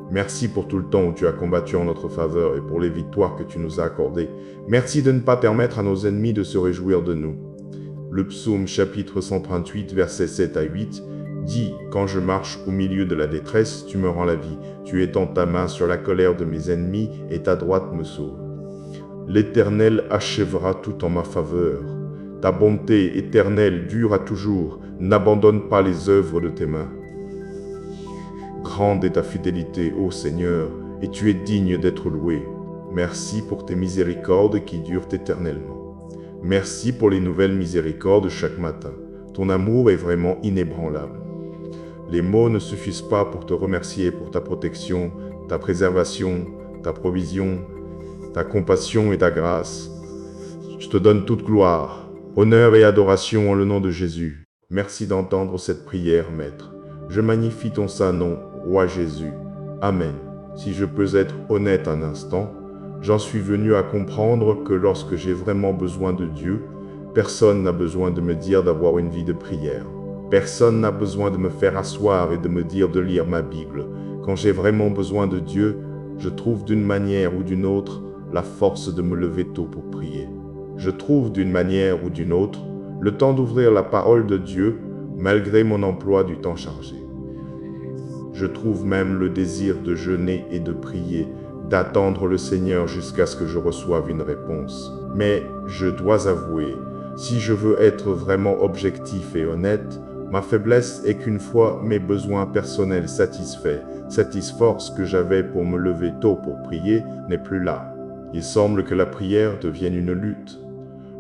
Merci pour tout le temps où tu as combattu en notre faveur et pour les victoires que tu nous as accordées. Merci de ne pas permettre à nos ennemis de se réjouir de nous. Le psaume chapitre 138, versets 7 à 8, dit « Quand je marche au milieu de la détresse, tu me rends la vie. Tu étends ta main sur la colère de mes ennemis et ta droite me sauve. L'Éternel achèvera tout en ma faveur. Ta bonté éternelle dure à toujours. N'abandonne pas les œuvres de tes mains. Grande est ta fidélité, ô Seigneur, et tu es digne d'être loué. Merci pour tes miséricordes qui durent éternellement. Merci pour les nouvelles miséricordes chaque matin. Ton amour est vraiment inébranlable. Les mots ne suffisent pas pour te remercier pour ta protection, ta préservation, ta provision, ta compassion et ta grâce. Je te donne toute gloire, honneur et adoration en le nom de Jésus. Merci d'entendre cette prière, Maître. Je magnifie ton saint nom, Roi Jésus. Amen. Si je peux être honnête un instant, j'en suis venu à comprendre que lorsque j'ai vraiment besoin de Dieu, personne n'a besoin de me dire d'avoir une vie de prière. Personne n'a besoin de me faire asseoir et de me dire de lire ma Bible. Quand j'ai vraiment besoin de Dieu, je trouve d'une manière ou d'une autre la force de me lever tôt pour prier. Je trouve d'une manière ou d'une autre le temps d'ouvrir la parole de Dieu malgré mon emploi du temps chargé. Je trouve même le désir de jeûner et de prier, d'attendre le Seigneur jusqu'à ce que je reçoive une réponse. Mais je dois avouer, si je veux être vraiment objectif et honnête, ma faiblesse est qu'une fois mes besoins personnels satisfaits, cette force que j'avais pour me lever tôt pour prier n'est plus là. Il semble que la prière devienne une lutte.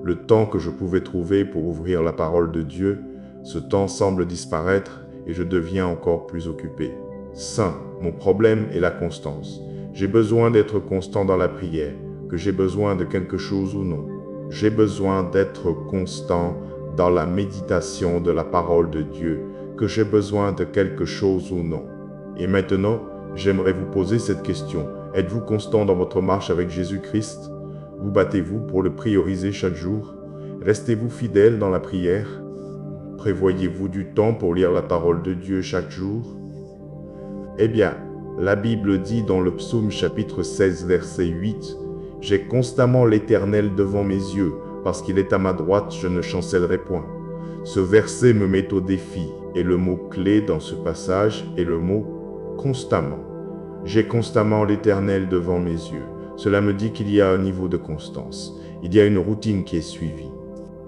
Le temps que je pouvais trouver pour ouvrir la parole de Dieu, ce temps semble disparaître et je deviens encore plus occupé. Saint, mon problème est la constance. J'ai besoin d'être constant dans la prière, que j'ai besoin de quelque chose ou non. J'ai besoin d'être constant dans la méditation de la parole de Dieu, que j'ai besoin de quelque chose ou non. Et maintenant, j'aimerais vous poser cette question. Êtes-vous constant dans votre marche avec Jésus-Christ? Vous battez-vous pour le prioriser chaque jour? Restez-vous fidèle dans la prière? Prévoyez-vous du temps pour lire la parole de Dieu chaque jour? Eh bien, la Bible dit dans le psaume chapitre 16, verset 8, « J'ai constamment l'Éternel devant mes yeux, parce qu'il est à ma droite, je ne chancellerai point. » Ce verset me met au défi, et le mot-clé dans ce passage est le mot « constamment ». J'ai constamment l'Éternel devant mes yeux. Cela me dit qu'il y a un niveau de constance. Il y a une routine qui est suivie.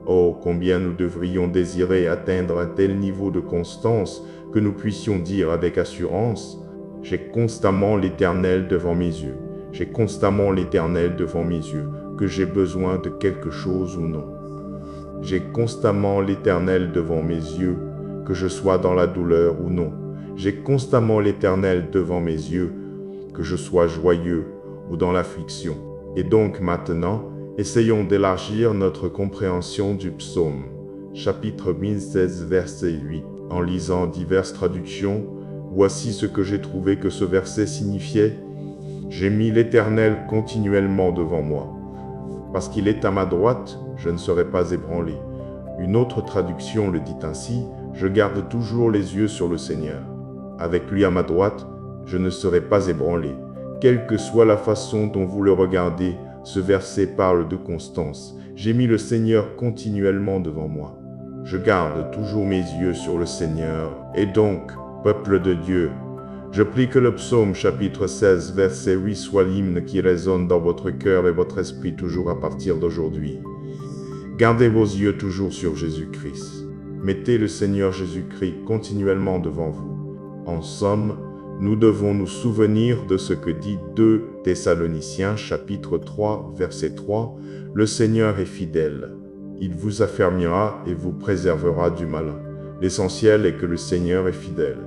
Oh, combien nous devrions désirer atteindre un tel niveau de constance que nous puissions dire avec assurance « J'ai constamment l'Éternel devant mes yeux. J'ai constamment l'Éternel devant mes yeux, que j'ai besoin de quelque chose ou non. J'ai constamment l'Éternel devant mes yeux, que je sois dans la douleur ou non. J'ai constamment l'Éternel devant mes yeux, que je sois joyeux ou dans l'affliction. » Et donc maintenant, essayons d'élargir notre compréhension du psaume, chapitre 1016, verset 8. En lisant diverses traductions, voici ce que j'ai trouvé que ce verset signifiait. J'ai mis l'Éternel continuellement devant moi. Parce qu'il est à ma droite, je ne serai pas ébranlé. Une autre traduction le dit ainsi, je garde toujours les yeux sur le Seigneur. Avec lui à ma droite, je ne serai pas ébranlé. Quelle que soit la façon dont vous le regardez, ce verset parle de constance. J'ai mis le Seigneur continuellement devant moi. Je garde toujours mes yeux sur le Seigneur. Et donc, peuple de Dieu, je prie que le psaume chapitre 16, verset 8 soit l'hymne qui résonne dans votre cœur et votre esprit toujours à partir d'aujourd'hui. Gardez vos yeux toujours sur Jésus-Christ. Mettez le Seigneur Jésus-Christ continuellement devant vous. En somme, nous devons nous souvenir de ce que dit 2 Thessaloniciens chapitre 3 verset 3. Le Seigneur est fidèle. Il vous affermira et vous préservera du malin. L'essentiel est que le Seigneur est fidèle.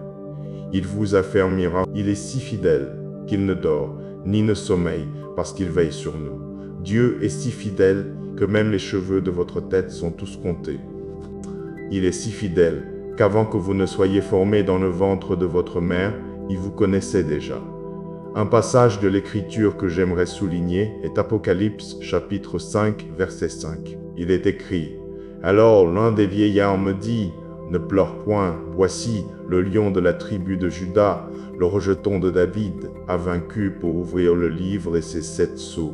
Il vous affermira. Il est si fidèle qu'il ne dort ni ne sommeille parce qu'il veille sur nous. Dieu est si fidèle que même les cheveux de votre tête sont tous comptés. Il est si fidèle qu'avant que vous ne soyez formés dans le ventre de votre mère, il vous connaissait déjà. Un passage de l'Écriture que j'aimerais souligner est Apocalypse chapitre 5 verset 5. Il est écrit: « Alors l'un des vieillards me dit, ne pleure point, voici le lion de la tribu de Juda, le rejeton de David, a vaincu pour ouvrir le livre et ses 7 sceaux. »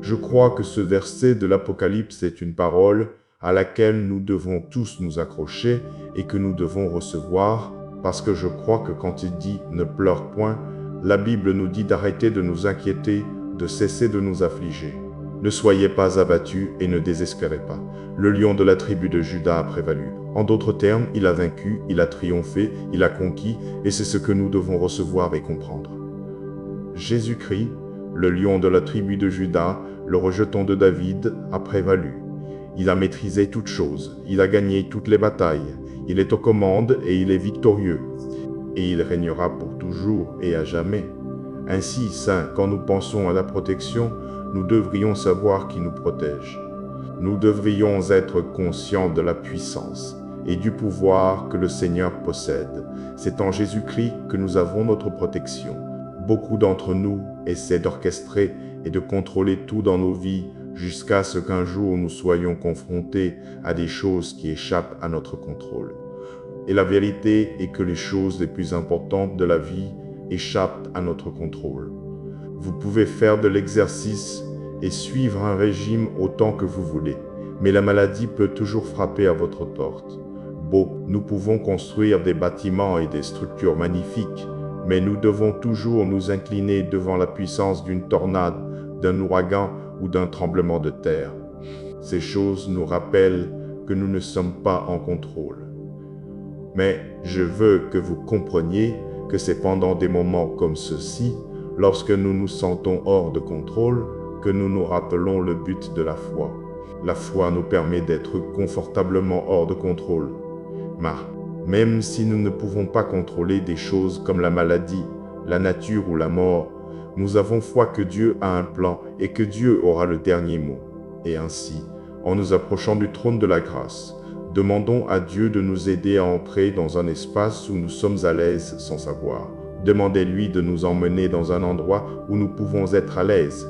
Je crois que ce verset de l'Apocalypse est une parole à laquelle nous devons tous nous accrocher et que nous devons recevoir, parce que je crois que quand il dit « ne pleure point », la Bible nous dit d'arrêter de nous inquiéter, de cesser de nous affliger. Ne soyez pas abattus et ne désespérez pas. Le lion de la tribu de Juda a prévalu. En d'autres termes, il a vaincu, il a triomphé, il a conquis, et c'est ce que nous devons recevoir et comprendre. Jésus-Christ, le lion de la tribu de Juda, le rejeton de David, a prévalu. Il a maîtrisé toutes choses, il a gagné toutes les batailles, il est aux commandes et il est victorieux. Et il régnera pour toujours et à jamais. Ainsi, saints, quand nous pensons à la protection, nous devrions savoir qui nous protège. Nous devrions être conscients de la puissance et du pouvoir que le Seigneur possède. C'est en Jésus-Christ que nous avons notre protection. Beaucoup d'entre nous essaient d'orchestrer et de contrôler tout dans nos vies jusqu'à ce qu'un jour nous soyons confrontés à des choses qui échappent à notre contrôle. Et la vérité est que les choses les plus importantes de la vie échappent à notre contrôle. Vous pouvez faire de l'exercice et suivre un régime autant que vous voulez, mais la maladie peut toujours frapper à votre porte. Bon, nous pouvons construire des bâtiments et des structures magnifiques, mais nous devons toujours nous incliner devant la puissance d'une tornade, d'un ouragan ou d'un tremblement de terre. Ces choses nous rappellent que nous ne sommes pas en contrôle. Mais je veux que vous compreniez que c'est pendant des moments comme ceux-ci, lorsque nous nous sentons hors de contrôle, que nous nous rappelons le but de la foi. La foi nous permet d'être confortablement hors de contrôle. Même si nous ne pouvons pas contrôler des choses comme la maladie, la nature ou la mort, nous avons foi que Dieu a un plan et que Dieu aura le dernier mot. Et ainsi, en nous approchant du trône de la grâce, demandons à Dieu de nous aider à entrer dans un espace où nous sommes à l'aise sans savoir. Demandez-lui de nous emmener dans un endroit où nous pouvons être à l'aise.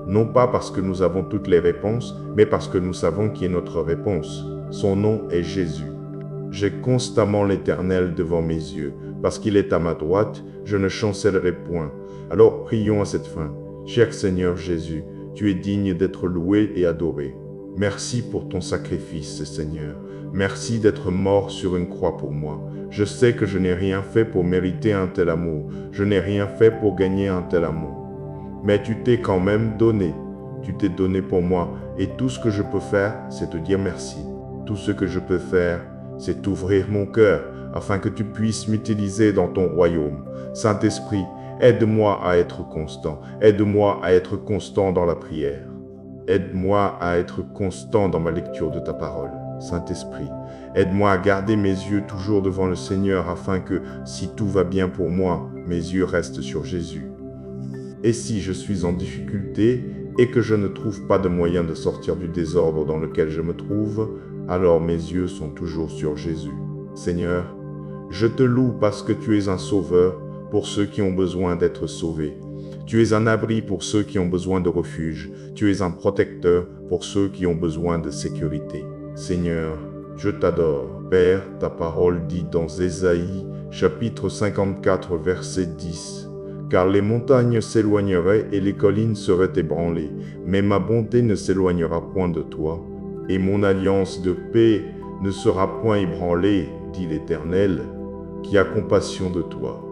Non pas parce que nous avons toutes les réponses, mais parce que nous savons qui est notre réponse. Son nom est Jésus. J'ai constamment l'Éternel devant mes yeux. Parce qu'il est à ma droite, je ne chancellerai point. Alors prions à cette fin. Cher Seigneur Jésus, tu es digne d'être loué et adoré. Merci pour ton sacrifice, Seigneur. Merci d'être mort sur une croix pour moi. Je sais que je n'ai rien fait pour mériter un tel amour. Je n'ai rien fait pour gagner un tel amour. Mais tu t'es quand même donné. Tu t'es donné pour moi. Et tout ce que je peux faire, c'est te dire merci. Tout ce que je peux faire, c'est t'ouvrir mon cœur afin que tu puisses m'utiliser dans ton royaume. Saint-Esprit, aide-moi à être constant. Aide-moi à être constant dans la prière. Aide-moi à être constant dans ma lecture de ta parole. Saint-Esprit, aide-moi à garder mes yeux toujours devant le Seigneur afin que, si tout va bien pour moi, mes yeux restent sur Jésus. Et si je suis en difficulté et que je ne trouve pas de moyen de sortir du désordre dans lequel je me trouve, alors mes yeux sont toujours sur Jésus. Seigneur, je te loue parce que tu es un sauveur pour ceux qui ont besoin d'être sauvés. Tu es un abri pour ceux qui ont besoin de refuge. Tu es un protecteur pour ceux qui ont besoin de sécurité. Seigneur, je t'adore. Père, ta parole dit dans Ésaïe, chapitre 54, verset 10, « Car les montagnes s'éloigneraient et les collines seraient ébranlées, mais ma bonté ne s'éloignera point de toi, et mon alliance de paix ne sera point ébranlée, dit l'Éternel, qui a compassion de toi. »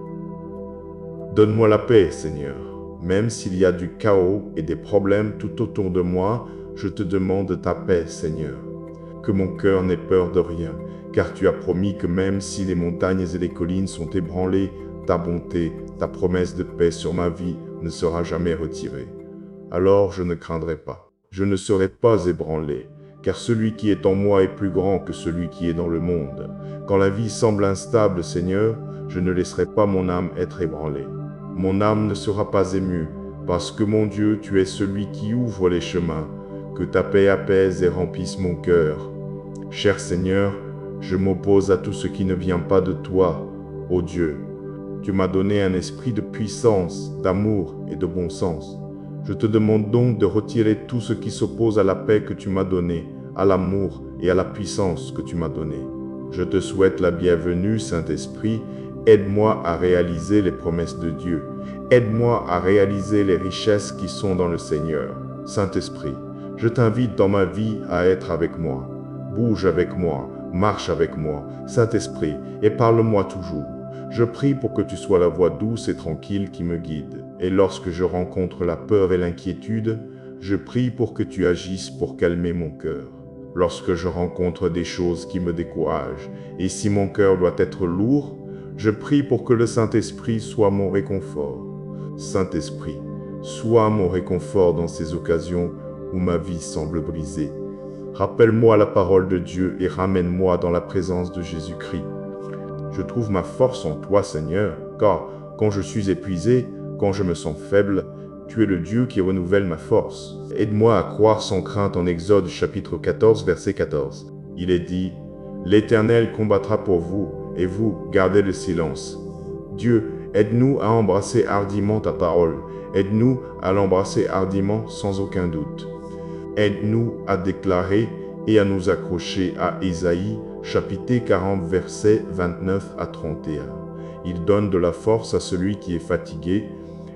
Donne-moi la paix, Seigneur. Même s'il y a du chaos et des problèmes tout autour de moi, je te demande ta paix, Seigneur. que mon cœur n'ait peur de rien, car tu as promis que même si les montagnes et les collines sont ébranlées, ta bonté, ta promesse de paix sur ma vie ne sera jamais retirée. Alors je ne craindrai pas, je ne serai pas ébranlé, car celui qui est en moi est plus grand que celui qui est dans le monde. Quand la vie semble instable, Seigneur, je ne laisserai pas mon âme être ébranlée. Mon âme ne sera pas émue, parce que mon Dieu, tu es celui qui ouvre les chemins, que ta paix apaise et remplisse mon cœur. Cher Seigneur, je m'oppose à tout ce qui ne vient pas de toi, ô Dieu. Tu m'as donné un esprit de puissance, d'amour et de bon sens. Je te demande donc de retirer tout ce qui s'oppose à la paix que tu m'as donnée, à l'amour et à la puissance que tu m'as donnée. Je te souhaite la bienvenue, Saint-Esprit. Aide-moi à réaliser les promesses de Dieu. Aide-moi à réaliser les richesses qui sont dans le Seigneur. Saint-Esprit, je t'invite dans ma vie à être avec moi. Bouge avec moi, marche avec moi, Saint-Esprit, et parle-moi toujours. Je prie pour que tu sois la voix douce et tranquille qui me guide. Et lorsque je rencontre la peur et l'inquiétude, je prie pour que tu agisses pour calmer mon cœur. Lorsque je rencontre des choses qui me découragent, et si mon cœur doit être lourd, je prie pour que le Saint-Esprit soit mon réconfort. Saint-Esprit, sois mon réconfort dans ces occasions où ma vie semble brisée. Rappelle-moi la parole de Dieu et ramène-moi dans la présence de Jésus-Christ. Je trouve ma force en toi, Seigneur, car quand je suis épuisé, quand je me sens faible, tu es le Dieu qui renouvelle ma force. Aide-moi à croire sans crainte en Exode chapitre 14, verset 14. Il est dit, « L'Éternel combattra pour vous, et vous, gardez le silence. » Dieu, aide-nous à embrasser hardiment ta parole. Aide-nous à l'embrasser hardiment sans aucun doute. Aide-nous à déclarer et à nous accrocher à Ésaïe, chapitre 40, versets 29 à 31. Il donne de la force à celui qui est fatigué,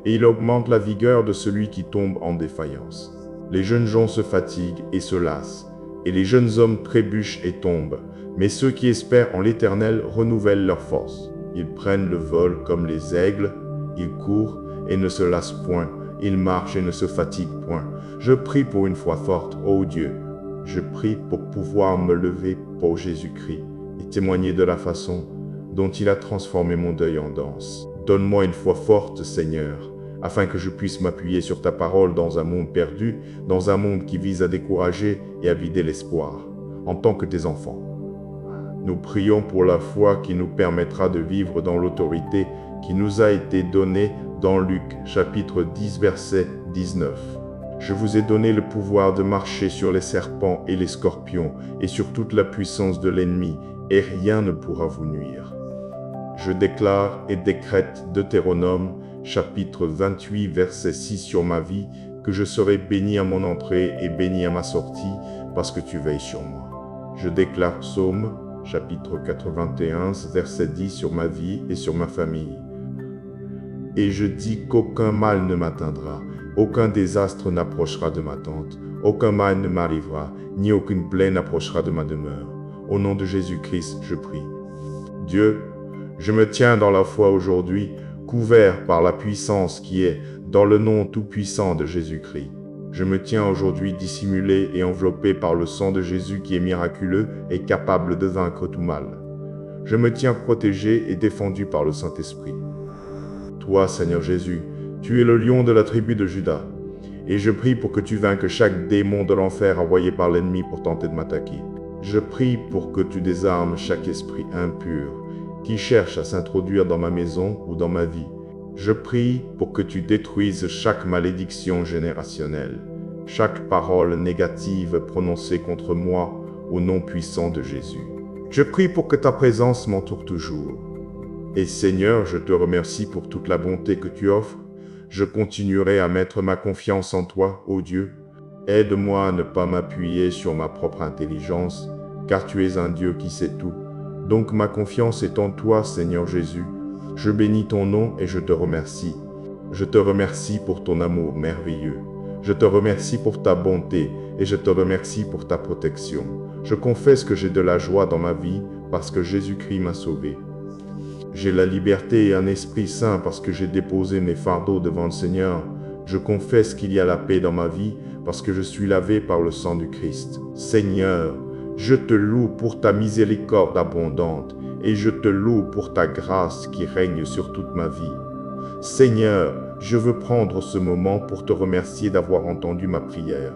et il augmente la vigueur de celui qui tombe en défaillance. Les jeunes gens se fatiguent et se lassent, et les jeunes hommes trébuchent et tombent, mais ceux qui espèrent en l'Éternel renouvellent leur force. Ils prennent le vol comme les aigles, ils courent et ne se lassent point, ils marchent et ne se fatiguent point. Je prie pour une foi forte, ô Dieu. Je prie pour pouvoir me lever pour Jésus-Christ et témoigner de la façon dont il a transformé mon deuil en danse. Donne-moi une foi forte, Seigneur, afin que je puisse m'appuyer sur ta parole dans un monde perdu, dans un monde qui vise à décourager et à vider l'espoir, en tant que tes enfants. Nous prions pour la foi qui nous permettra de vivre dans l'autorité qui nous a été donnée dans Luc, chapitre 10, verset 19. Je vous ai donné le pouvoir de marcher sur les serpents et les scorpions et sur toute la puissance de l'ennemi, et rien ne pourra vous nuire. Je déclare et décrète Deutéronome, chapitre 28, verset 6 sur ma vie, que je serai béni à mon entrée et béni à ma sortie, parce que tu veilles sur moi. Je déclare Psaume, chapitre 81, verset 10 sur ma vie et sur ma famille. Et je dis qu'aucun mal ne m'atteindra, aucun désastre n'approchera de ma tente, aucun mal ne m'arrivera, ni aucune plaie n'approchera de ma demeure. Au nom de Jésus-Christ, je prie. Dieu, je me tiens dans la foi aujourd'hui, couvert par la puissance qui est dans le nom tout-puissant de Jésus-Christ. Je me tiens aujourd'hui dissimulé et enveloppé par le sang de Jésus qui est miraculeux et capable de vaincre tout mal. Je me tiens protégé et défendu par le Saint-Esprit. Toi, Seigneur Jésus, tu es le lion de la tribu de Juda, et je prie pour que tu vainques chaque démon de l'enfer envoyé par l'ennemi pour tenter de m'attaquer. Je prie pour que tu désarmes chaque esprit impur qui cherche à s'introduire dans ma maison ou dans ma vie. Je prie pour que tu détruises chaque malédiction générationnelle, chaque parole négative prononcée contre moi au nom puissant de Jésus. Je prie pour que ta présence m'entoure toujours. Et Seigneur, je te remercie pour toute la bonté que tu offres. Je continuerai à mettre ma confiance en toi, ô Dieu. Aide-moi à ne pas m'appuyer sur ma propre intelligence, car tu es un Dieu qui sait tout. Donc ma confiance est en toi, Seigneur Jésus. Je bénis ton nom et je te remercie. Je te remercie pour ton amour merveilleux. Je te remercie pour ta bonté et je te remercie pour ta protection. Je confesse que j'ai de la joie dans ma vie parce que Jésus-Christ m'a sauvé. J'ai la liberté et un esprit saint parce que j'ai déposé mes fardeaux devant le Seigneur. Je confesse qu'il y a la paix dans ma vie parce que je suis lavé par le sang du Christ. Seigneur, Je te loue pour ta miséricorde abondante et je te loue pour ta grâce qui règne sur toute ma vie. Seigneur, je veux prendre ce moment pour te remercier d'avoir entendu ma prière.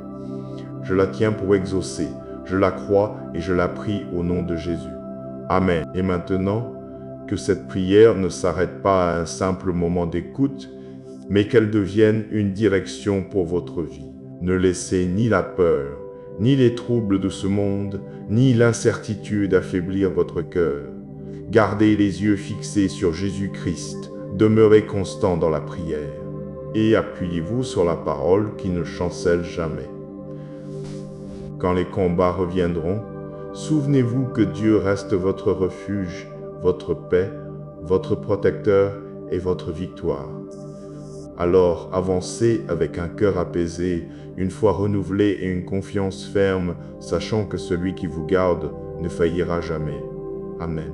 Je la tiens pour exaucée, je la crois et je la prie au nom de Jésus. Amen. Et maintenant, que cette prière ne s'arrête pas à un simple moment d'écoute, mais qu'elle devienne une direction pour votre vie. Ne laissez ni la peur, ni les troubles de ce monde, ni l'incertitude affaiblir votre cœur. Gardez les yeux fixés sur Jésus-Christ, demeurez constant dans la prière, et appuyez-vous sur la parole qui ne chancelle jamais. Quand les combats reviendront, souvenez-vous que Dieu reste votre refuge, votre paix, votre protecteur et votre victoire. Alors avancez avec un cœur apaisé, une foi renouvelée et une confiance ferme, sachant que celui qui vous garde ne faillira jamais. Amen.